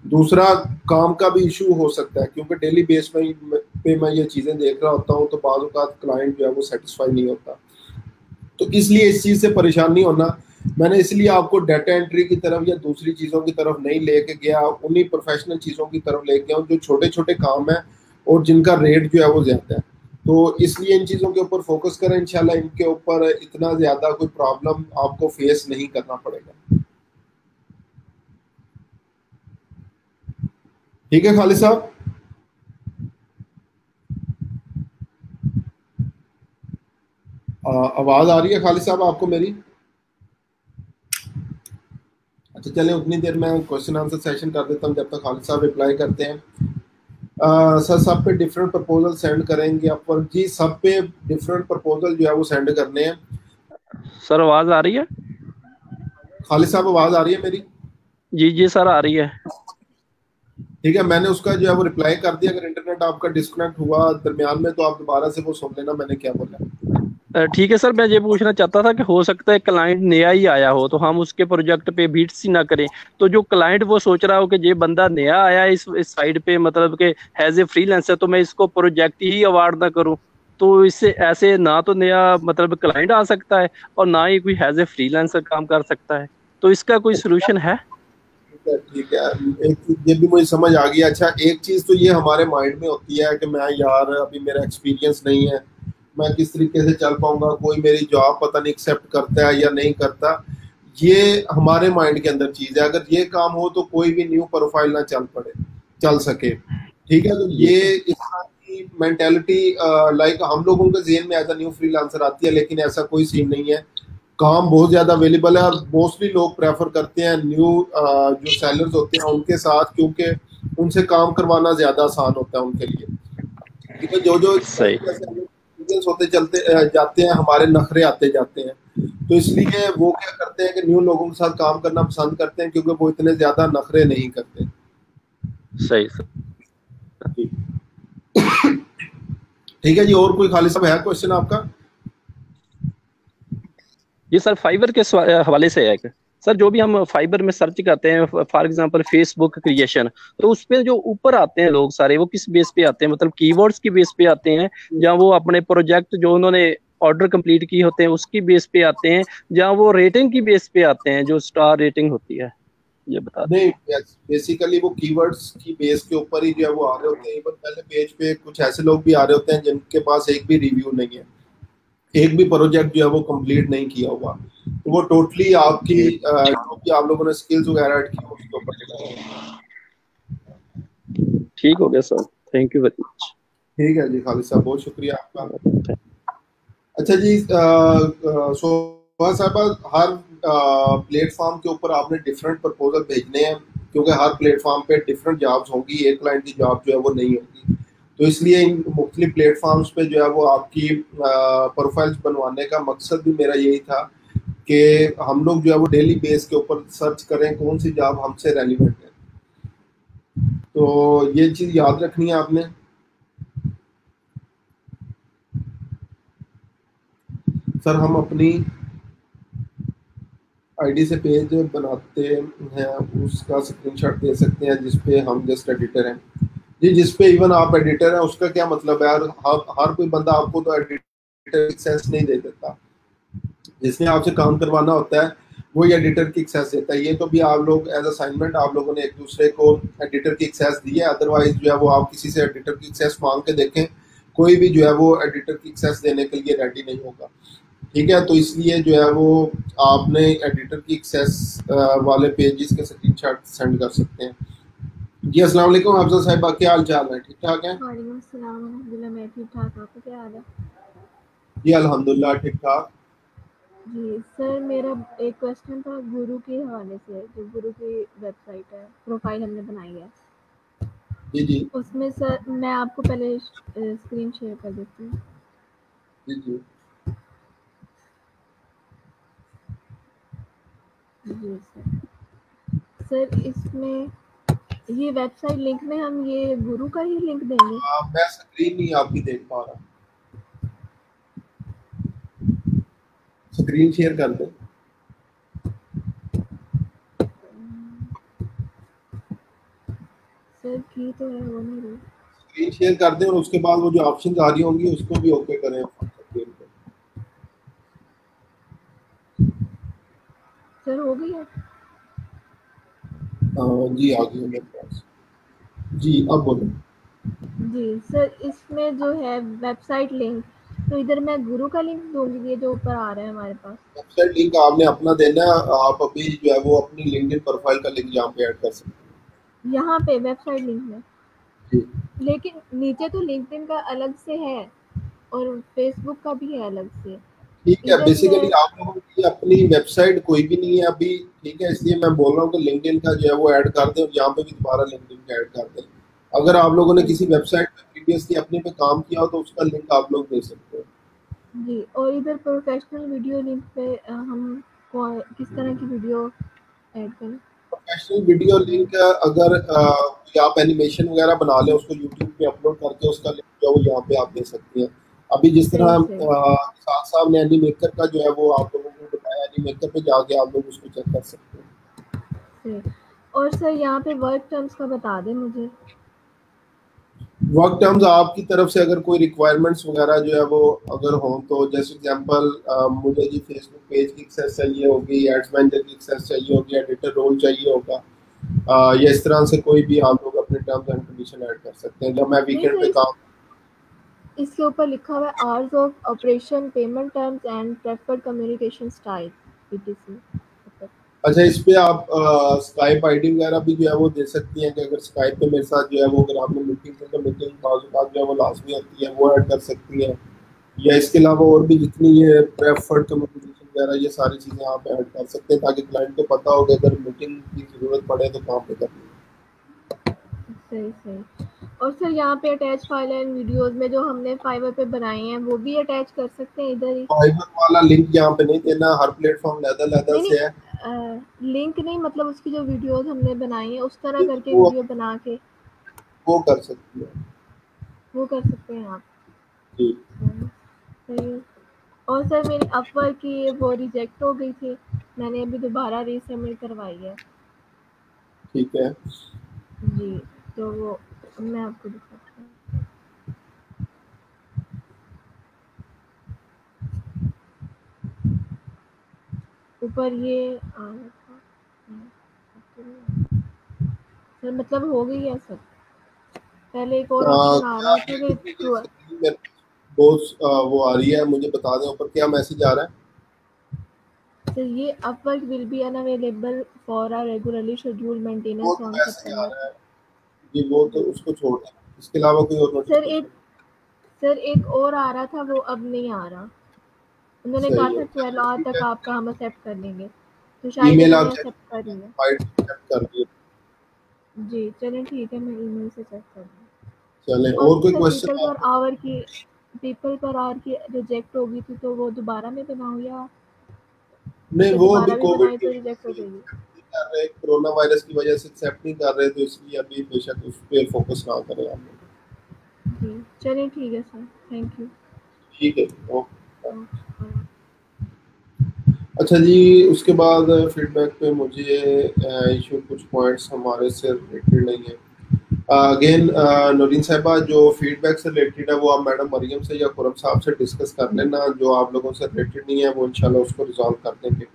दूसरा, काम का भी इशू हो सकता है क्योंकि डेली बेस पे मैं ये चीज़ें देख रहा होता हूँ तो बाज़ औक़ात क्लाइंट जो है वो सेटिस्फाई नहीं होता। तो इसलिए इस चीज़ से परेशान नहीं होना। मैंने इसलिए आपको डाटा एंट्री की तरफ या दूसरी चीज़ों की तरफ नहीं लेके गया, उन्हीं प्रोफेशनल चीज़ों की तरफ लेके गया जो छोटे छोटे काम हैं और जिनका रेट जो है वो ज़्यादा है। तो इसलिए इन चीज़ों के ऊपर फोकस करें, इंशाल्लाह इनके ऊपर इतना ज़्यादा कोई प्रॉब्लम आपको फेस नहीं करना पड़ेगा। ठीक है खालिद साहब? आवाज़ आ रही है खालिद साहब आपको मेरी? अच्छा चलें, उतनी देर मैं क्वेश्चन आंसर सेशन कर देता हूँ जब तक खालिद साहब रिप्लाई करते हैं। सर सब पे डिफरेंट प्रपोजल सेंड करेंगे आप? जी सब पे डिफरेंट प्रपोजल जो है वो सेंड करने हैं। सर आवाज़ आ रही है? खालिद साहब आवाज़ आ रही है मेरी? जी जी सर आ रही है। ठीक है, मैंने उसका जो है वो रिप्लाई कर दिया। अगर इंटरनेट आपका डिस्कनेक्ट हुआ दरमियान में तो आप दोबारा से वो सुन लेना मैंने क्या बोला। ठीक है सर, मैं ये पूछना चाहता था कि हो सकता है क्लाइंट नया ही आया हो तो हम उसके प्रोजेक्ट पे बिड्स ही ना करें, तो जो क्लाइंट वो सोच रहा हो कि ये बंदा नया आया है इस साइड पे, मतलब कि एज ए फ्रीलांसर, तो मैं इसको प्रोजेक्ट ही अवार्ड ना करूं, तो इससे ऐसे ना तो नया मतलब क्लाइंट आ सकता है और ना ही कोई एज ए फ्रीलांसर काम कर सकता है, तो इसका कोई सोल्यूशन है? ठीक है, एक ये भी मुझे समझ आ गया। अच्छा, एक चीज तो ये हमारे माइंड में होती है कि मैं यार अभी मेरा एक्सपीरियंस नहीं है, मैं किस तरीके से चल पाऊंगा, कोई मेरी जॉब पता नहीं एक्सेप्ट करता है या नहीं करता। ये हमारे माइंड के अंदर चीज है। अगर ये काम हो तो कोई भी न्यू प्रोफाइल ना चल सके। ठीक है, तो ये इस तरह की मेंटेलिटी लाइक हम लोगों के ज़हन में एज अ न्यू फ्रीलांसर आती है, लेकिन ऐसा कोई सीन नहीं है। काम बहुत ज्यादा अवेलेबल है और मोस्टली लोग प्रेफर करते हैं न्यू जो सेलर्स होते हैं उनके साथ, क्योंकि उनसे काम करवाना ज्यादा आसान होता है उनके लिए। ठीक है, जो जो सही। एक्सपीरियंस होते चलते जाते हैं, हमारे नखरे आते जाते हैं, तो इसलिए वो क्या करते हैं कि न्यू लोगों के साथ काम करना पसंद करते हैं, क्योंकि वो इतने ज्यादा नखरे नहीं करते। सही सर। ठीक है जी, और कोई खालिद साहब है क्वेश्चन आपका? ये सर फाइबर के हवाले से है सर, जो भी हम फाइबर में सर्च करते हैं, फॉर एग्जांपल फेसबुक क्रिएशन, तो उस पे जो ऊपर आते हैं लोग सारे, वो किस बेस पे आते हैं, मतलब कीवर्ड्स की बेस पे आते हैं, या वो अपने प्रोजेक्ट जो उन्होंने ऑर्डर कंप्लीट किए होते हैं उसकी बेस पे आते हैं, या वो रेटिंग की बेस पे आते हैं, जो स्टार रेटिंग होती है, ये बता दें। नहीं, बेसिकली वो कीवर्ड्स की बेस के ऊपर ही जो है वो आ रहे होते हैं। इवन पहले पेज पे कुछ ऐसे लोग भी आ रहे होते हैं जिनके पास एक भी रिव्यू नहीं है, एक भी प्रोजेक्ट जो है वो कंप्लीट नहीं किया हुआ, तो वो टोटली आपकी जो भी आप लोगों ने स्किल्स वगैरह ऐड की उसके ऊपर डिपेंड है। ठीक हो गया sir, thank you very much. ठीक है जी खालिद साहब, बहुत शुक्रिया आपका। अच्छा जी, सोहा साहब, हर प्लेटफॉर्म के ऊपर आपने डिफरेंट प्रपोजल भेजने हैं, क्योंकि हर प्लेटफॉर्म पे डिफरेंट जॉब्स होंगी, एक क्लाइंट की जॉब जो है वो नहीं होगी, तो इसलिए इन मुख्तलिफ प्लेटफॉर्म्स पे जो है वो आपकी प्रोफाइल्स बनवाने का मकसद भी मेरा यही था कि हम लोग जो है वो डेली बेस के ऊपर सर्च करें कौन सी जॉब हमसे रेलिवेंट है। तो ये चीज़ याद रखनी है आपने। सर, हम अपनी आईडी से पेज बनाते हैं, उसका स्क्रीनशॉट दे सकते हैं जिसपे हम जस्ट एडिटर हैं जी, जिसपे इवन आप एडिटर हैं, उसका क्या मतलब है यार? हर कोई बंदा आपको तो एडिटर एक्सेस नहीं दे देता। जिसने आपसे काम करवाना होता है वो एडिटर की एक्सेस देता है। ये तो भी आप लोग एज असाइनमेंट आप लोगों ने एक दूसरे को एडिटर की एक्सेस दी है, अदरवाइज जो है वो आप किसी से एडिटर की एक्सेस मांग के देखें, कोई भी जो है वो एडिटर की एक्सेस देने के लिए रेडी नहीं होगा। ठीक है, तो इसलिए जो है वो आपने एडिटर की एक्सेस वाले पेजेस के स्क्रीनशॉट सेंड कर सकते हैं जी। अस्सलाम वालेकुम अफजल साहिबा, क्या हाल चाल है? ठीक ठाक है? वालेकुम अस्सलाम, अल्हम्दुलिल्लाह मैं ठीक ठाक, आपका क्या हाल है? जी अल्हम्दुलिल्लाह ठीक ठाक। जी सर, मेरा एक क्वेश्चन था गुरु के हवाले से, जो गुरु की वेबसाइट है, प्रोफाइल हमने बनाई है जी जी उसमें सर मैं आपको पहले स्क्रीन शेयर कर देती हूँ। जी जी जी सर, इसमें ये वेबसाइट लिंक में हम ये गुरु का ही लिंक देंगे? मैं स्क्रीन नहीं आपकी देख पा रहा, स्क्रीन शेयर कर दे। सर की तो है, वो नहीं रही। स्क्रीन शेयर कर दें और उसके बाद वो जो ऑप्शन आ रही होंगी उसको भी ओके करें। सर हो गई है? जी आ गई मेरे पास जी, अब बोलो। जी सर, इसमें जो है वेबसाइट लिंक, तो इधर मैं गुरु का लिंक दूंगी, ये जो ऊपर आ रहा है हमारे पास। वेबसाइट लिंक आपने अपना देना है, आप अभी जो है वो अपनी लिंक्डइन प्रोफाइल का लिंक यहाँ पे ऐड कर सकते हैं, यहाँ पे वेबसाइट लिंक में जी। लेकिन नीचे तो लिंक्डइन का अलग से है और फेसबुक का भी है अलग से। ठीक है, बेसिकली आप लोगों की अपनी वेबसाइट कोई भी नहीं है अभी, ठीक है, इसलिए मैं बोल रहा हूँ कि लिंक्डइन का जो है वो ऐड कर दें और यहाँ पे भी दोबारा लिंक्डइन का ऐड कर दें। अगर आप लोगों ने किसी वेबसाइट पे प्रीवियसली अपने पे काम किया हो तो उसका लिंक आप लोग दे सकते हो जी। और इधर प्रोफेशनल वीडियो लिंक पे हम किस तरह की वीडियो ऐड करें? प्रोफेशनल वीडियो लिंक अगर आप एनिमेशन वगैरह बना लें, उसको यूट्यूब पे अपलोड करके उसका लिंक जो है वो यहाँ पे आप दे सकती हैं। अभी जिस तरह सही सही साथ साहब ने एनी मेकर का जो है वो आप लोगों को बताया, एनी मेकर पे जाके आप लोग उसको चेक कर सकते हैं। सही। और सर यहाँ पे वर्क टर्म्स का बता दें मुझे। वर्क टर्म्स आपकी तरफ से अगर कोई रिक्वायरमेंट्स वगैरह जो है वो अगर हो, तो जैसे एग्जांपल मुझे जी फेसबुक पेज की एक्सेस चाहिए होगी, एड्स मैनेजर की एक्सेस चाहिए होगी, एडिटर रोल चाहिए होगा, या इस तरह से कोई भी आप लोग अपने टर्म्स एंड कंडीशन ऐड कर सकते हैं। जब मैं नहीं वीकेंड पे सर, काम, इसके ऊपर लिखा हुआ है hours of operation, payment terms and preferred communication style etc। अच्छा इस पे आप स्काइप आईडी वगैरह भी जो है वो दे सकती हैं कि अगर स्काइप पे मेरे साथ जो है वो अगर आपने मीटिंग की तो मीटिंग बात जो है वो लाजमी होती है वो ऐड कर सकती हैं, या इसके अलावा और भी जितनी ये प्रेफर्ड कम्युनिकेशन वगैरह ये सारी चीज़ें आप ऐड कर सकते हैं ताकि क्लाइंट को पता हो कि अगर मीटिंग की ज़रूरत पड़े तो काम पे करनी है। सही सही। और सर यहाँ पे अटैच फाइल एंड वीडियोस में जो हमने फाइवर पे बनाए हैं वो भी अटैच कर सकते हैं इधर ही। फाइवर वाला लिंक यहाँ पे नहीं देना, हर प्लेटफॉर्म अलग-अलग से है। लिंक नहीं, मतलब उसकी जो वीडियोस हमने बनाई है उस तरह करके वो वीडियो बना के वो कर सकती है, वो कर सकते हैं आप। जी सही है। और सर मेरी अपवर्क की वो रिजेक्ट हो गई थी, मैंने अभी दोबारा रीसबमिट करवाई है। ठीक है। जी, तो वो मैं आपको दिखाती हूँ। ऊपर ये आ रहा था सर, मतलब हो गई है सर। पहले एक और ऑप्शन आ रहा था कि वो आ रही है, मुझे बता दें ऊपर क्या मैसेज आ रहा है। सर ये Upwork will be unavailable for a regularly scheduled maintenance on सितंबर। जी वो तो उसको छोड़ दें, इसके अलावा कोई और नोटिफिकेशन। सर एक और आ रहा था, वो अब नहीं आ रहा। उन्होंने कहा था 12 आवर तक आपका हम एक्सेप्ट कर लेंगे, तो शायद ईमेल मैंने आप एक्सेप्ट कर लिया। चेक कर दिए। जी चलिए ठीक है, मैं ईमेल से चेक कर लूँ। चलें और कोई क्वेश्चन? पीपल पर आवर की रिजेक्ट होगी थी तो वो दोबारा में बनाऊँ या नहीं, वो अभी दोबारा भी बनाई तो रिजेक्ट हो जाएगी? कर रहे, कोरोना वायरस की वजह से एक्सेप्ट नहीं कर रहे, तो इसलिए अभी बेशक उस पे फोकस ना करें आप लोग। जी चलिए ठीक है सर, थैंक यू। ठीक है, ओके। अच्छा जी, उसके बाद फीडबैक पे मुझे इशू कुछ पॉइंट्स हमारे से रिलेटेड नहीं है। अगेन नौरीन साहिबा, जो फीडबैक से रिलेटेड है वो आप मैडम मरियम से या खुरम साहब से डिस्कस कर लेना। जो आप लोगों से रिलेटेड नहीं है वो इंशाल्लाह उसको रिजॉल्व कर देंगे।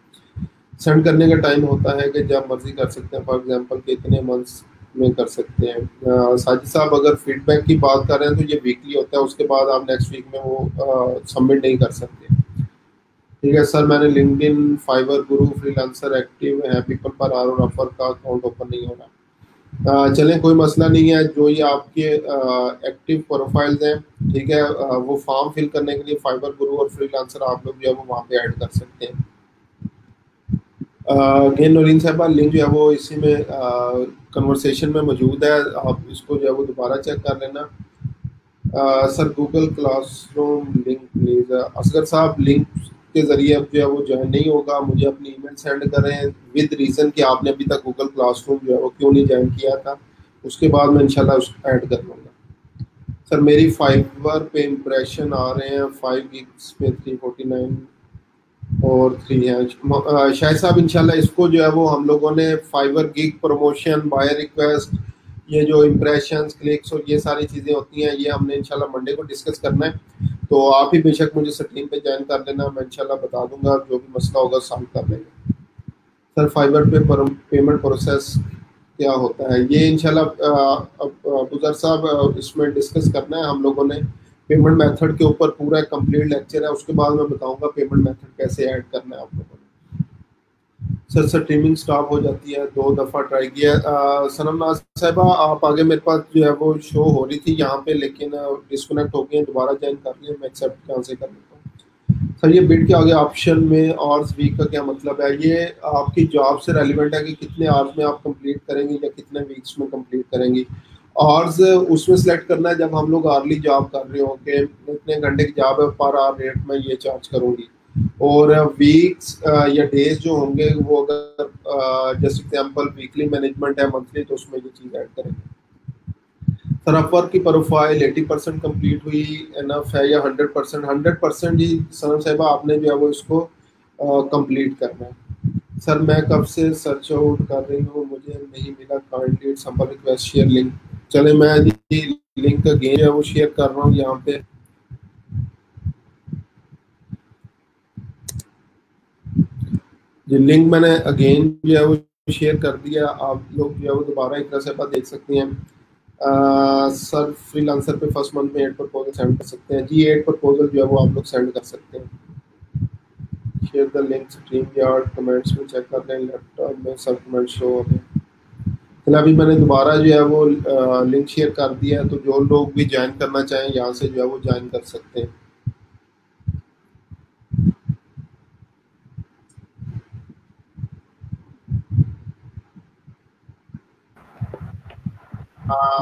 सेंड करने का टाइम होता है कि जब मर्जी कर सकते हैं, फॉर एग्जांपल कि इतने मंथ्स में कर सकते हैं। साजिद साहब, अगर फीडबैक की बात कर रहे हैं तो ये वीकली होता है, उसके बाद आप नेक्स्ट वीक में वो सबमिट नहीं कर सकते। ठीक है सर, मैंने लिंक्डइन, फाइवर, गुरु, फ्रीलांसर एक्टिव है, पीपल पर आर और ऑफर का अकाउंट ओपन नहीं हो रहा। चलें, कोई मसला नहीं है। जो ये आपके एक्टिव प्रोफाइल्स हैं, ठीक है, वो फॉर्म फिल करने के लिए फाइवर, गुरु और फ्रीलांसर आप लोग जो है वो वहाँ पे ऐड कर सकते हैं। अगेन नौरीन साहबा, लिंक जो है वो इसी में कन्वर्सेशन में मौजूद है, आप इसको जो है वो दोबारा चेक कर लेना। Sir Google classroom link please. Asghar साहब, लिंक के ज़रिए अब जो है वो ज्वाइन नहीं होगा, मुझे अपनी ईमेल सेंड करें विद रीज़न कि आपने अभी तक गूगल क्लासरूम जो है वो क्यों नहीं ज्वाइन किया था, उसके बाद मैं इंशाल्लाह उसको ऐड कर लूँगा। सर मेरी फाइवर पे इम्प्रेशन आ रहे हैं 5 गिग्स पे 349 और 3 है। शायद साहब इंशाल्लाह इसको जो है वो हम लोगों ने Fiverr gig promotion, buyer request, ये जो इम्प्रेशंस, क्लिक्स और ये सारी चीज़ें होती हैं, ये हमने इंशाल्लाह मंडे को डिस्कस करना है। तो आप ही बेशक मुझे स्ट्रीम पे ज्वाइन कर लेना, मैं इंशाल्लाह बता दूंगा, जो भी मसला होगा सॉल्व कर लेंगे। सर फाइवर पे पेमेंट प्रोसेस क्या होता है, ये इंशाल्लाह गुजर साहब इसमें डिस्कस करना है हम लोगों ने। पेमेंट मेथड के ऊपर पूरा कंप्लीट लेक्चर है, उसके बाद मैं बताऊंगा पेमेंट मेथड कैसे ऐड करना है आप लोगों ने। सर स्ट्रीमिंग स्टॉप हो जाती है, 2 दफ़ा ट्राई किया। सनम नाज साहिबा, आप आगे मेरे पास जो है वो शो हो रही थी यहाँ पे, लेकिन डिस्कनेक्ट हो गई, दोबारा ज्वाइन कर लिया, मैं एक्सेप्ट कहाँ से कर लेता हूँ। सर ये बिड के आगे ऑप्शन में आवर्स वीक का क्या मतलब है? ये आपकी जॉब से रेलिवेंट है कि कितने आवर्स में आप कंप्लीट करेंगे या कितने वीक्स में कंप्लीट करेंगी। आवर्स उसमें सेलेक्ट करना है जब हम लोग आर्ली जॉब कर रहे हो कि इतने घंटे की जॉब है, पर आवर रेट में ये चार्ज करूँगी। और वीक्स या डेज जो होंगे वो अगर जैसे एग्जांपल वीकली मैनेजमेंट है, मंथली, तो उसमें ये चीज़ ऐड करेंगे। सर अपवर्क की प्रोफाइल 80% कंप्लीट हुई एनफ है या 100%? 100% ही सनम साहिबा आपने जो है वो इसको कंप्लीट करना है। सर मैं कब से सर्च आउट कर रही हूँ, मुझे नहीं मिला, kindly simple request share link. चले मैं लिंक अगेन जो है वो शेयर कर रहा हूँ यहाँ पे। ये लिंक मैंने अगेन जो है वो शेयर कर दिया, आप लोग जो है वो दोबारा एक तरह से देख सकते हैं। सर फ्रीलांसर पे फर्स्ट मंथ में 8 प्रपोजल सेंड कर सकते हैं जी, 8 प्रपोजल जो है वो आप लोग सेंड कर सकते हैं। Share the link stream yard, comments में चेक कर लें, लैपटॉप में सब कमेंट शो हो रहे हैं। फिर अभी मैंने दोबारा जो है वो लिंक शेयर कर दिया है, तो जो लोग भी ज्वाइन करना चाहें यहाँ से जो है वो ज्वाइन कर सकते हैं।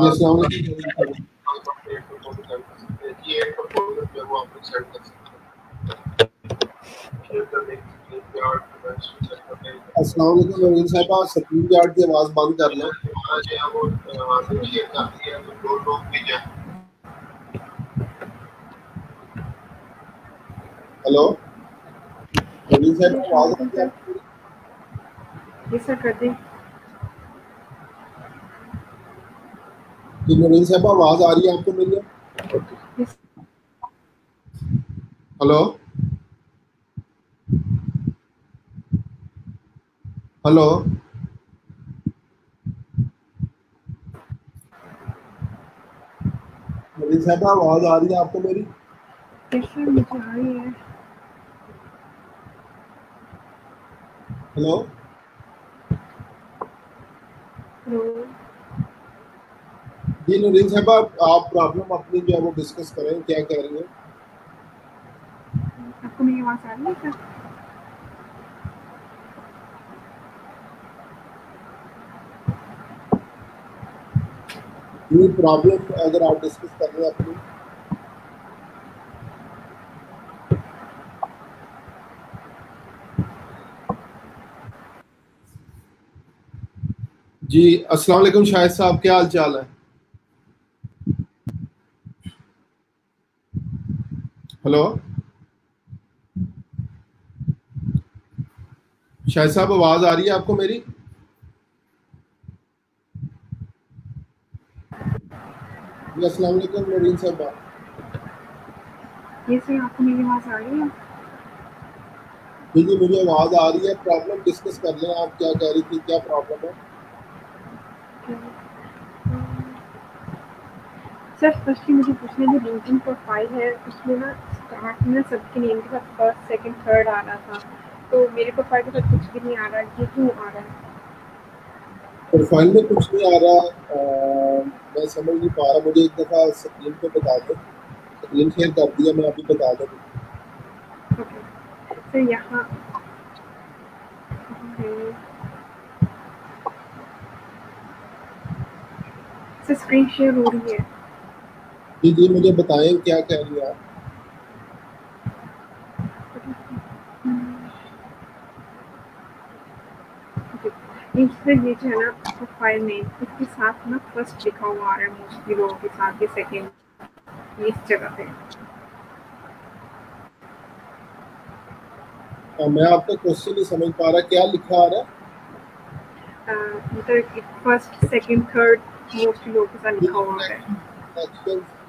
अस्सलाम वालेकुम नवीन साहिबा, स्क्रीन यार्ड की आवाज बंद कर लें। हेलो नवीन साहिबा, आवाज आ रही है? जी सर कर दें। जी नवीन साहिबा, आवाज आ रही है आपको मेरी? हेलो हेलो नवीन साहिबा, आवाज आ रही है आपको मेरी? सर मुझे आ रही है। हेलो हेलो जी नवीन साहिबा, आप प्रॉब्लम अपनी जो है वो डिस्कस करें, क्या कह रही हैं? आपको मेरी आवाज आ रही है सर? ये प्रॉब्लम अगर आप डिस्कस कर रहे हैं अपनी। जी अस्सलाम वालेकुम शाहिद साहब, क्या हाल चाल है? हेलो शाहिद साहब, आवाज आ रही है आपको मेरी? अस्सलाम वालेकुम नवीन साहब। ये सर आपको मेरी आवाज आ रही है? जी जी मुझे आवाज आ रही है। प्रॉब्लम डिस्कस कर लें, आप क्या कह रही थी, क्या प्रॉब्लम है? सर फर्स्टली मुझे पूछना है, जो लिंक्डइन प्रोफाइल है उसमें ना स्टार्ट में सबके नेम के साथ फर्स्ट सेकंड थर्ड आ रहा था, तो मेरे प्रोफाइल के साथ कुछ भी नहीं आ रहा, ये क्यों आ रहा है? प्रोफाइल में कुछ नहीं आ रहा, मैं समझ नहीं पा रहा, मुझे एक दफ़ा स्क्रीन पे बता दो। स्क्रीन शेयर कर दिया मैं, अभी बता दो। ओके सर यहाँ सर स्क्रीन शेयर हो रही है। जी जी मुझे बताएं क्या कह रही है आप? सर ये जो है ना प्रोफाइल में इसके साथ ना फर्स्ट लिखा हुआ आ रहा है मोस्टली लोगों के साथ, ये सेकंड इस जगह पे। मैं आपका क्वेश्चन नहीं समझ पा रहा, क्या लिखा आ रहा है? मतलब फर्स्ट सेकंड थर्ड मोस्टली लोगों के साथ लिखा हुआ है।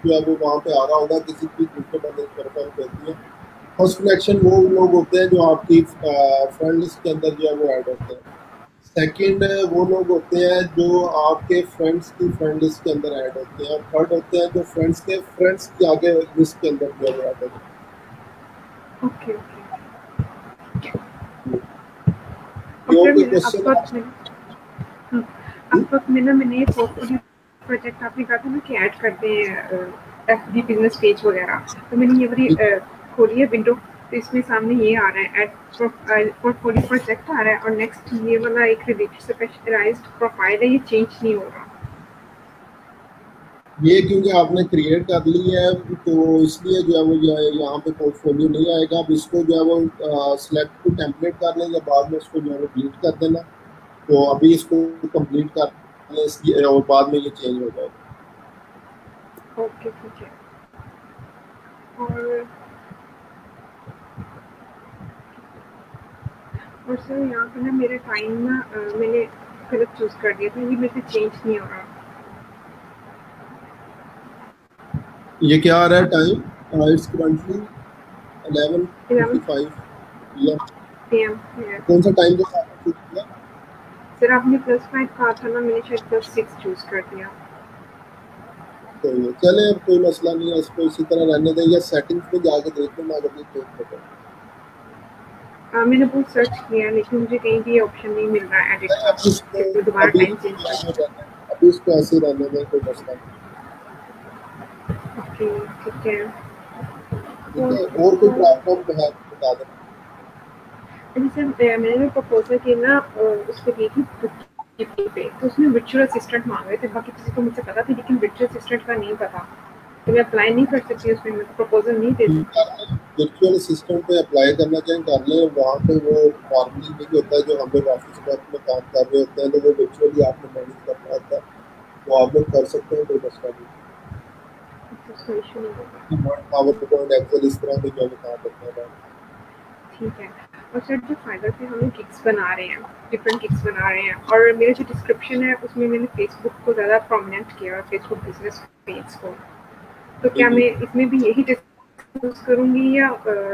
जो है वो वहाँ पे आ रहा होगा, किसी की दूसरे बंदे की प्रोफाइल कहती है। फर्स्ट कनेक्शन वो लोग होते हैं जो आपकी फ्रेंड लिस्ट के अंदर जो है वो ऐड होते हैं। सेकंड वो लोग होते हैं जो आपके फ्रेंड्स की फ्रेंड लिस्ट के अंदर ऐड होते हैं। और थर्ड होते हैं जो फ्रेंड्स के फ्रेंड्स की आगे लिस्ट के अंदर जो है ऐड होते हैं। ओके अब तक मैंने पोर्टफोलियो प्रोजेक्ट आपने कहा था ना कि ऐड करते हैं एफडी बिजनेस पेज वगैरह, तो मैंने ये वाली खोली है विंडो, तो इसमें सामने ये आ रहा है ऐड पोर्टफोलियो प्रोजेक्ट आ रहा है, और नेक्स्ट ये वाला एक रिलेटेड स्पेशलाइज्ड प्रोफाइल है, ये चेंज नहीं हो रहा। ये क्योंकि आपने क्रिएट कर ली है तो इसलिए जो है वो यहाँ पे पोर्टफोलियो नहीं आएगा। अब इसको जो है वो सिलेक्ट टू टेम्पलेट कर लें या बाद में इसको जो है वो डिलीट कर देना। तो अभी इसको कंप्लीट कर लें और बाद में ये चेंज हो जाएगा। ओके ठीक है। और सर यहाँ पे ना मेरा टाइम ना मैंने गलत चूज कर दिया था, ये मेरे से चेंज नहीं हो रहा। ये क्या आ रहा है टाइम? It's currently 11:55 PM। कौन सा टाइम के साथ चूज किया? सर आपने +5 कहा था ना, मैंने शायद +6 चूज कर दिया। तो चले, अब कोई मसला नहीं है, इसको इसी तरह रहने दें, या सेटिंग्स में जाके देख लेना अगर नहीं चेंज होगा। मैंने बहुत सर्च किया लेकिन मुझे कहीं भी ऑप्शन नहीं मिल रहा है एडिट का, तो दोबारा टाइम चेंज करना। अभी इसको ऐसे रहने में कोई मसला नहीं। ओके ठीक है। और कोई प्रॉब्लम है बता दें। जैसे मैंने प्रपोजल की ना उस पे की थी पे, तो उसमें वर्चुअल असिस्टेंट मांग रहे थे, बाकी किसी को मुझे पता थी लेकिन वर्चुअल असिस्टेंट का नहीं पता, तो मैं अप्लाई नहीं कर सकती उसमें, मैं प्रपोजल नहीं दे सकती। वर्चुअल असिस्टेंट पे अप्लाई करना चाहें कर लें, वहाँ पे वो नॉर्मली नहीं होता है, जो हम लोग ऑफिस वर्क में काम कर रहे होते हैं तो वो वर्चुअली आपने मैनेज करना होता है, तो आप लोग कर सकते हैं, कोई मसला नहीं। पावरपॉइंट एक्सेल इस तरह के जो काम करते हैं। ठीक है। और सर जो फाइबर पे हम लोग गिग्स बना रहे हैं, डिफरेंट गिग्स बना रहे हैं, और मेरा जो डिस्क्रिप्शन है उसमें मैंने फेसबुक को ज़्यादा प्रोमिनेंट किया, फेसबुक बिजनेस पेज को, तो क्या मैं इसमें भी यही डिस्कस करूँगी या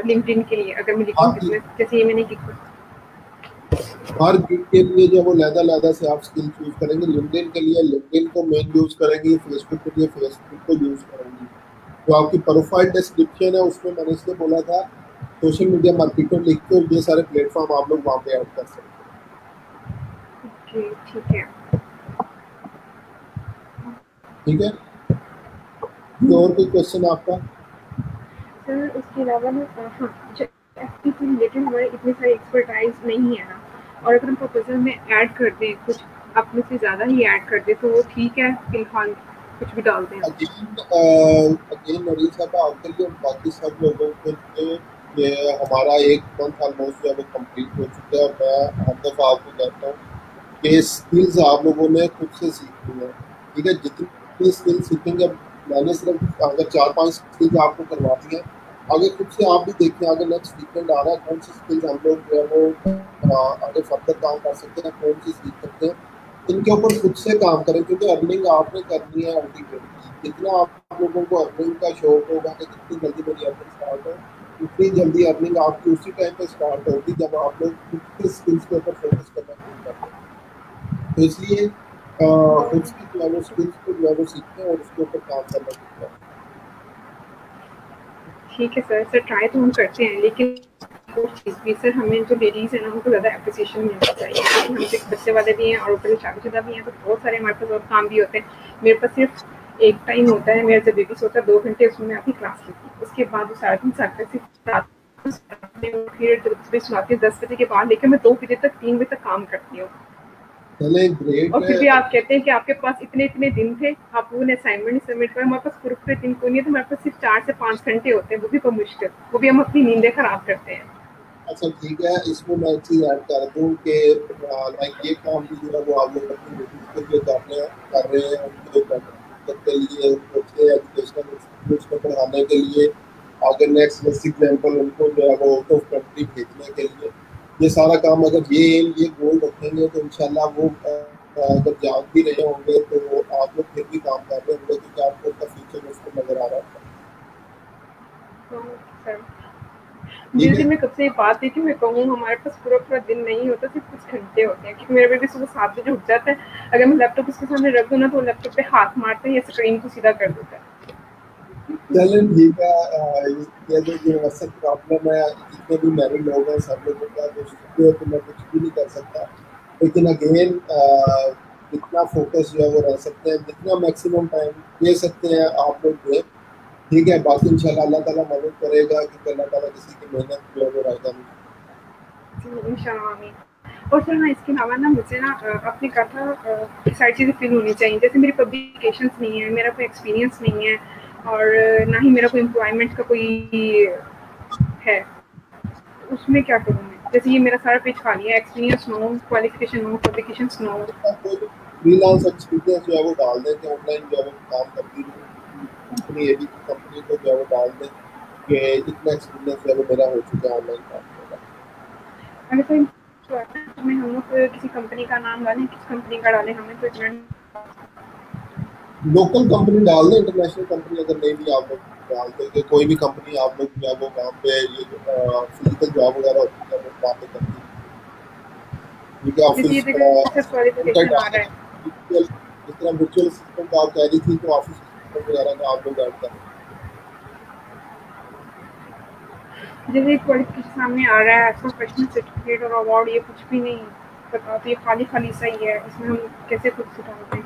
लिंक्डइन के लिए अगर मैं लिखूँ बिजनेस, जैसे ये मैंने गिग हर गिग के लिए जो वो लहदा से आप स्किल चूज करेंगे, लिंक्डइन के लिए लिंक्डइन को मेन यूज करेंगे, फेसबुक के लिए फेसबुक को यूज करेंगे। तो आपकी प्रोफाइल डिस्क्रिप्शन है उसमें मैंने इसलिए बोला था सोशल मीडिया मार्केटर लिख के, ये सारे प्लेटफॉर्म आप लोग वहाँ पे ऐड कर सकते हैं। ओके ठीक है। ठीक है, और कोई क्वेश्चन आपका? सर उसके अलावा ना एफपी से रिलेटेड हमारे इतने सारे एक्सपर्टाइज नहीं है ना, और अगर हम प्रपोजल में ऐड कर दें कुछ अपने से ज़्यादा ही ऐड कर दें तो वो ठीक है, फिलहाल कुछ भी डाल दें। अगेन नरीन साहब आपके लिए बाकी सब लोगों के लिए ये हमारा 1 मंथ ऑलमोस्ट जो है वो कंप्लीट हो चुका है, और मैं हर दफ़ा आपको कहता हूँ कि स्किल्स आप लोगों ने खुद से सीखनी है। ठीक है, जितनी स्किल सीखेंगे, मैंने सिर्फ अगर 4-5 स्किल्स आपको करवा दी है, आगे खुद से आप भी देखें, आगे नेक्स्ट वीकेंड आ रहा है, कौन सी स्किल्स हम लोग जो है वो आगे फर्दर काम कर सकते हैं, कौन सी सीख सकते हैं, इनके ऊपर खुद से काम करें, क्योंकि अर्निंग आपने करनी है अल्टीमेटली। जितना आप लोगों को अर्निंग का शौक होगा कि जितनी जल्दी मेरी अर्निंग स्टार्ट हो, उतनी जल्दी अर्निंग आपकी उसी टाइम पे स्टार्ट होगी जब आप लोग खुद के स्किल्स के ऊपर फोकस करना शुरू करते हैं। तो इसलिए खुद की जो है वो स्किल्स को जो है वो सीखते हैं और उसके ऊपर काम करना शुरू करते हैं। ठीक है सर ट्राई तो हम करते हैं, लेकिन भी सर हमें जो लेडीज़ है ना उनको ज़्यादा अप्रिसिएशन मिलना चाहिए, क्योंकि हम एक बच्चे वाले भी हैं और ऊपर शादीशुदा भी हैं, तो बहुत सारे हमारे पास और काम भी होते हैं। मेरे पास सिर्फ एक टाइम होता है, मेरा जब बेबी सोता है 2 घंटे, उसमें मैं अपनी क्लास लेती हूँ, उसके बाद वो 3:30 फिर सुनाती हूँ 10 बजे के बाद, लेकिन मैं 2 बजे तक 3 बजे तक काम करती हूँ। और फिर भी आप कहते हैं कि आपके पास इतने दिन थे, आप वो असाइनमेंट नहीं सबमिट करें, हमारे पास पूरे दिन को नहीं है, तो हमारे पास सिर्फ 4 से 5 घंटे होते हैं, वो भी तो मुश्किल, वो भी हम अपनी नींदें खराब करते हैं। अच्छा ठीक है, इसमें मैं एक चीज़ ऐड कर दूँ कि लाइक ये काम भी जो है वो आप लोग अपनी बेटी के लिए कर रहे हैं, उनके लिए उनके एजुकेशनल इंस्टीट्यूट्स में पढ़ाने के लिए, अगर नेक्स्ट एग्जाम्पल उनको जो है वो आउट ऑफ कंट्री भेजने के लिए, ये सारा काम अगर ये गोल रखेंगे तो इंशाल्लाह वो अगर जान भी रहे होंगे तो आप लोग फिर भी काम कर रहे होंगे, क्योंकि आपको उसका फ्यूचर उसको नजर आ रहा है। जिस दिन मैं कब से ये बात थी कि मैं कहूँ हमारे पास पूरा दिन नहीं होता, सिर्फ कुछ घंटे होते हैं, क्योंकि मेरा बेबी सुबह 7 बजे उठ जाता है, अगर मैं लैपटॉप उसके सामने रख दूँ ना तो लैपटॉप पे हाथ मारते हैं या स्क्रीन को सीधा कर देता है। चलें ठीक है, ये जो यूनिवर्सल प्रॉब्लम है, जितने भी मैरिड लोग हैं सब लोगों का, तो मैं कुछ भी नहीं कर सकता, लेकिन अगेन जितना फोकस जो है वो रह सकते हैं, जितना मैक्सिमम टाइम दे सकते हैं आप लोग दें। ठीक है, बाकी इंशाल्लाह अल्लाह ताला मदद करेगा, क्योंकि अल्लाह ताला किसी की मेहनत जो है वो रायगा नहीं। इंशाल्लाह। और सर ना इसके अलावा ना मुझे ना आपने कहा था सारी चीज़ें फिल होनी चाहिए, जैसे मेरी पब्लिकेशंस नहीं है, मेरा कोई एक्सपीरियंस नहीं है, और ना ही मेरा कोई एम्प्लॉयमेंट का कोई है, उसमें क्या करूँ मैं? जैसे ये मेरा सारा पेज खाली है, experience no, qualification no, publications no. Freelance experience जो है वो डाल दें कि ऑनलाइन जो है वो काम करती है, अपनी एबी की कंपनी को जो है वो डाल दें कि इतना एक्सपीरियंस जो है वो मेरा हो चुका है ऑनलाइन काम का। अगर तो में हम लोग किसी कंपनी का नाम डालें, किस कंपनी का डालें, हमें तो इतना लोकल कंपनी डाल दें, इंटरनेशनल कंपनी अगर नहीं भी आप लोग डाल दें कि कोई भी कंपनी आप लोग जो है वो वहाँ पे ये फिजिकल जॉब वगैरह होती है वो वहाँ पे करती है, क्योंकि ऑफिस जिस तरह वर्चुअल सिस्टम का आप कह रही थी तो ऑफिस सिस्टम वगैरह का आप लोग ऐड करें। जैसे क्वालिफिकेशन सामने आ रहा है, प्रोफेशनल सर्टिफिकेट और अवार्ड ये कुछ भी नहीं बताओ, तो ये खाली खाली सही है, इसमें हम कैसे कुछ डालते हैं?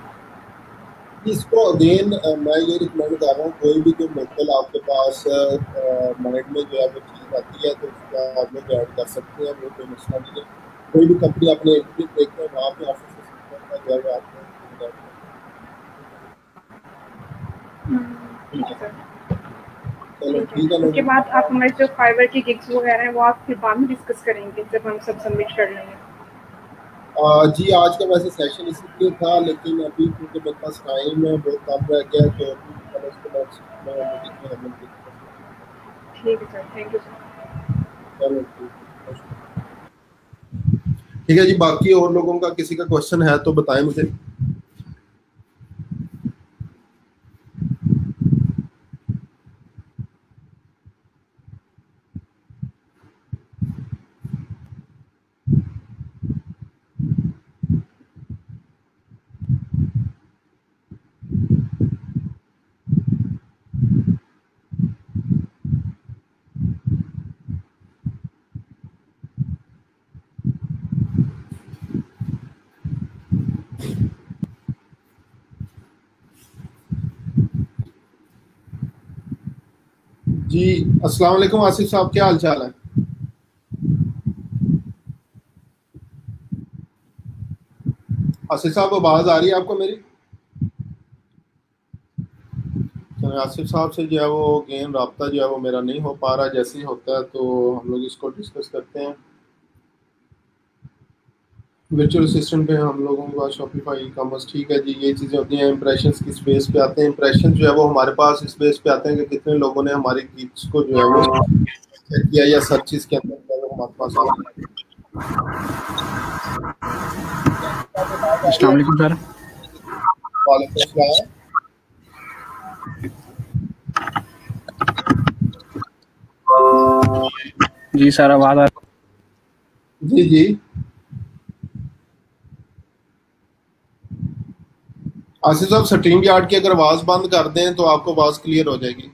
इसको अगेन मैं ये रिकमेंड कर रहा हूँ, कोई भी जो लोकल आपके पास माइंड में जो है वो चीज़ आती है तो उसका आप लोग ऐड कर सकते हैं, वो कोई मसला नहीं है। कोई भी कंपनी अपने एग्रीमेंट देखते हैं वहाँ पे ऑफिस सिस्टम का जो है आपको ठीक है। उसके बाद आप हमारे जो फाइवर की गिग्स वगैरह हैं वो आप फिर बाद में डिस्कस करेंगे जब हम सब सबमिट कर लेंगे। जी आज का वैसे सेशन इसलिए था, लेकिन अभी क्योंकि मेरे पास टाइम है बहुत कम रह गया तो ठीक है सर, थैंक यू सर। ठीक है जी, बाकी और लोगों का किसी का क्वेश्चन है तो बताएं मुझे। जी अस्सलाम वालेकुम आसिफ साहब, क्या हाल चाल है? आसिफ साहब आवाज आ रही है आपको मेरी? आसिफ साहब से जो है वो गेन राब्ता जो है वो मेरा नहीं हो पा रहा, जैसे ही होता है तो हम लोग इसको डिस्कस करते हैं। वर्चुअल असिस्टेंट पे हम लोगों का शॉपिफाई ई कॉमर्स, ठीक है जी, ये चीज़ें होती हैं। इंप्रेशंस किस बेस पे आते हैं? इंप्रेशन जो है वो हमारे पास इस बेस पे आते हैं कि कितने लोगों ने हमारी गिग्स को जो है वो चेक किया या सर्चिस के अंदर जो है वो हमारे पास आते हैं। अस्सलाम वालेकुम सर। वालेकुम अस्सलाम। जी सर आवाज आ जी जी आसिफ साहब स्ट्रीम यार्ड की अगर आवाज बंद कर दें तो आपको आवाज क्लियर हो जाएगी।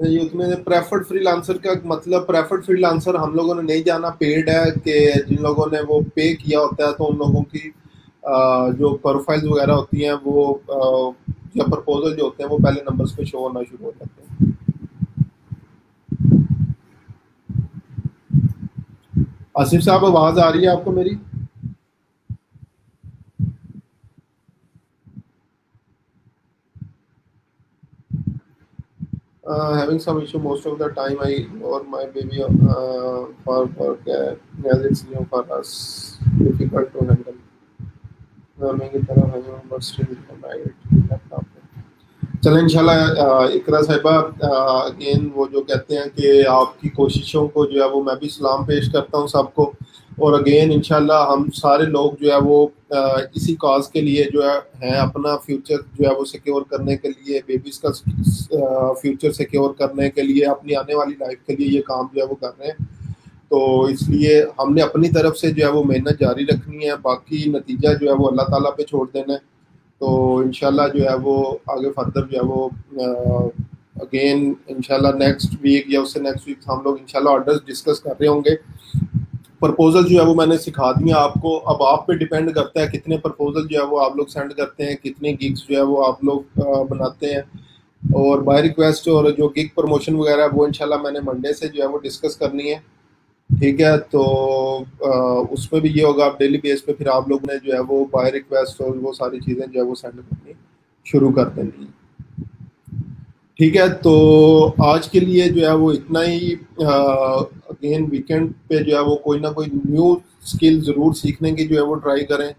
ये उसमें प्रेफर्ड फ्रीलांसर का मतलब, प्रेफर्ड फ्रीलांसर हम लोगों ने नहीं जाना, पेड है कि जिन लोगों ने वो पे किया होता है तो उन लोगों की जो प्रोफाइल्स वगैरह होती हैं वो या प्रपोजल जो होते हैं वो पहले नंबर्स पे शो होना शुरू हो जाते हैं। आसिफ साहब आवाज आ रही है आपको मेरी? Having some issue most of the time. I or my baby for work as it's new for us, difficult to handle. मैं की तरह है but still laptop. चलें इंशाल्लाह। इकरा साहिबा अगेन वो जो कहते हैं कि आपकी कोशिशों को जो है वो मैं भी सलाम पेश करता हूँ सबको, और अगेन इंशाल्लाह हम सारे लोग जो है वो इसी कॉज के लिए जो है अपना फ्यूचर जो है वो सिक्योर करने के लिए, बेबीज़ का फ्यूचर सिक्योर करने के लिए, अपनी आने वाली लाइफ के लिए ये काम जो है वो कर रहे हैं। तो इसलिए हमने अपनी तरफ से जो है वो मेहनत जारी रखनी है, बाकी नतीजा जो है वो अल्लाह ताला पे छोड़ देना है। तो इंशाल्लाह जो है वो आगे फर्दर जो है वो अगेन इंशाल्लाह नेक्स्ट वीक या उससे नेक्स्ट वीक हम लोग इंशाल्लाह ऑर्डर्स डिस्कस कर रहे होंगे। प्रपोजल जो है वो मैंने सिखा दिया आपको, अब आप पे डिपेंड करता है कितने प्रपोजल जो है वो आप लोग सेंड करते हैं, कितने गिग्स जो है वो आप लोग बनाते हैं, और बाय रिक्वेस्ट और जो गिग प्रमोशन वगैरह वो इंशाल्लाह मैंने मंडे से जो है वो डिस्कस करनी है। ठीक है, तो उसमें भी ये होगा, आप डेली बेस पे फिर आप लोग ने जो है वो बाय रिक्वेस्ट और वो सारी चीज़ें जो है वो सेंड करनी शुरू कर देनी है। ठीक है, तो आज के लिए जो है वो इतना ही। अगेन वीकेंड पे जो है वो कोई ना कोई न्यू स्किल ज़रूर सीखने की जो है वो ट्राई करें।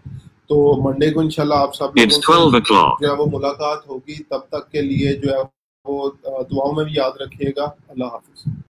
तो मंडे को इंशाल्लाह आप सब It's 12 o'clock. जो है वो मुलाकात होगी। तब तक के लिए जो है वो दुआओं में भी याद रखिएगा। अल्लाह हाफिज।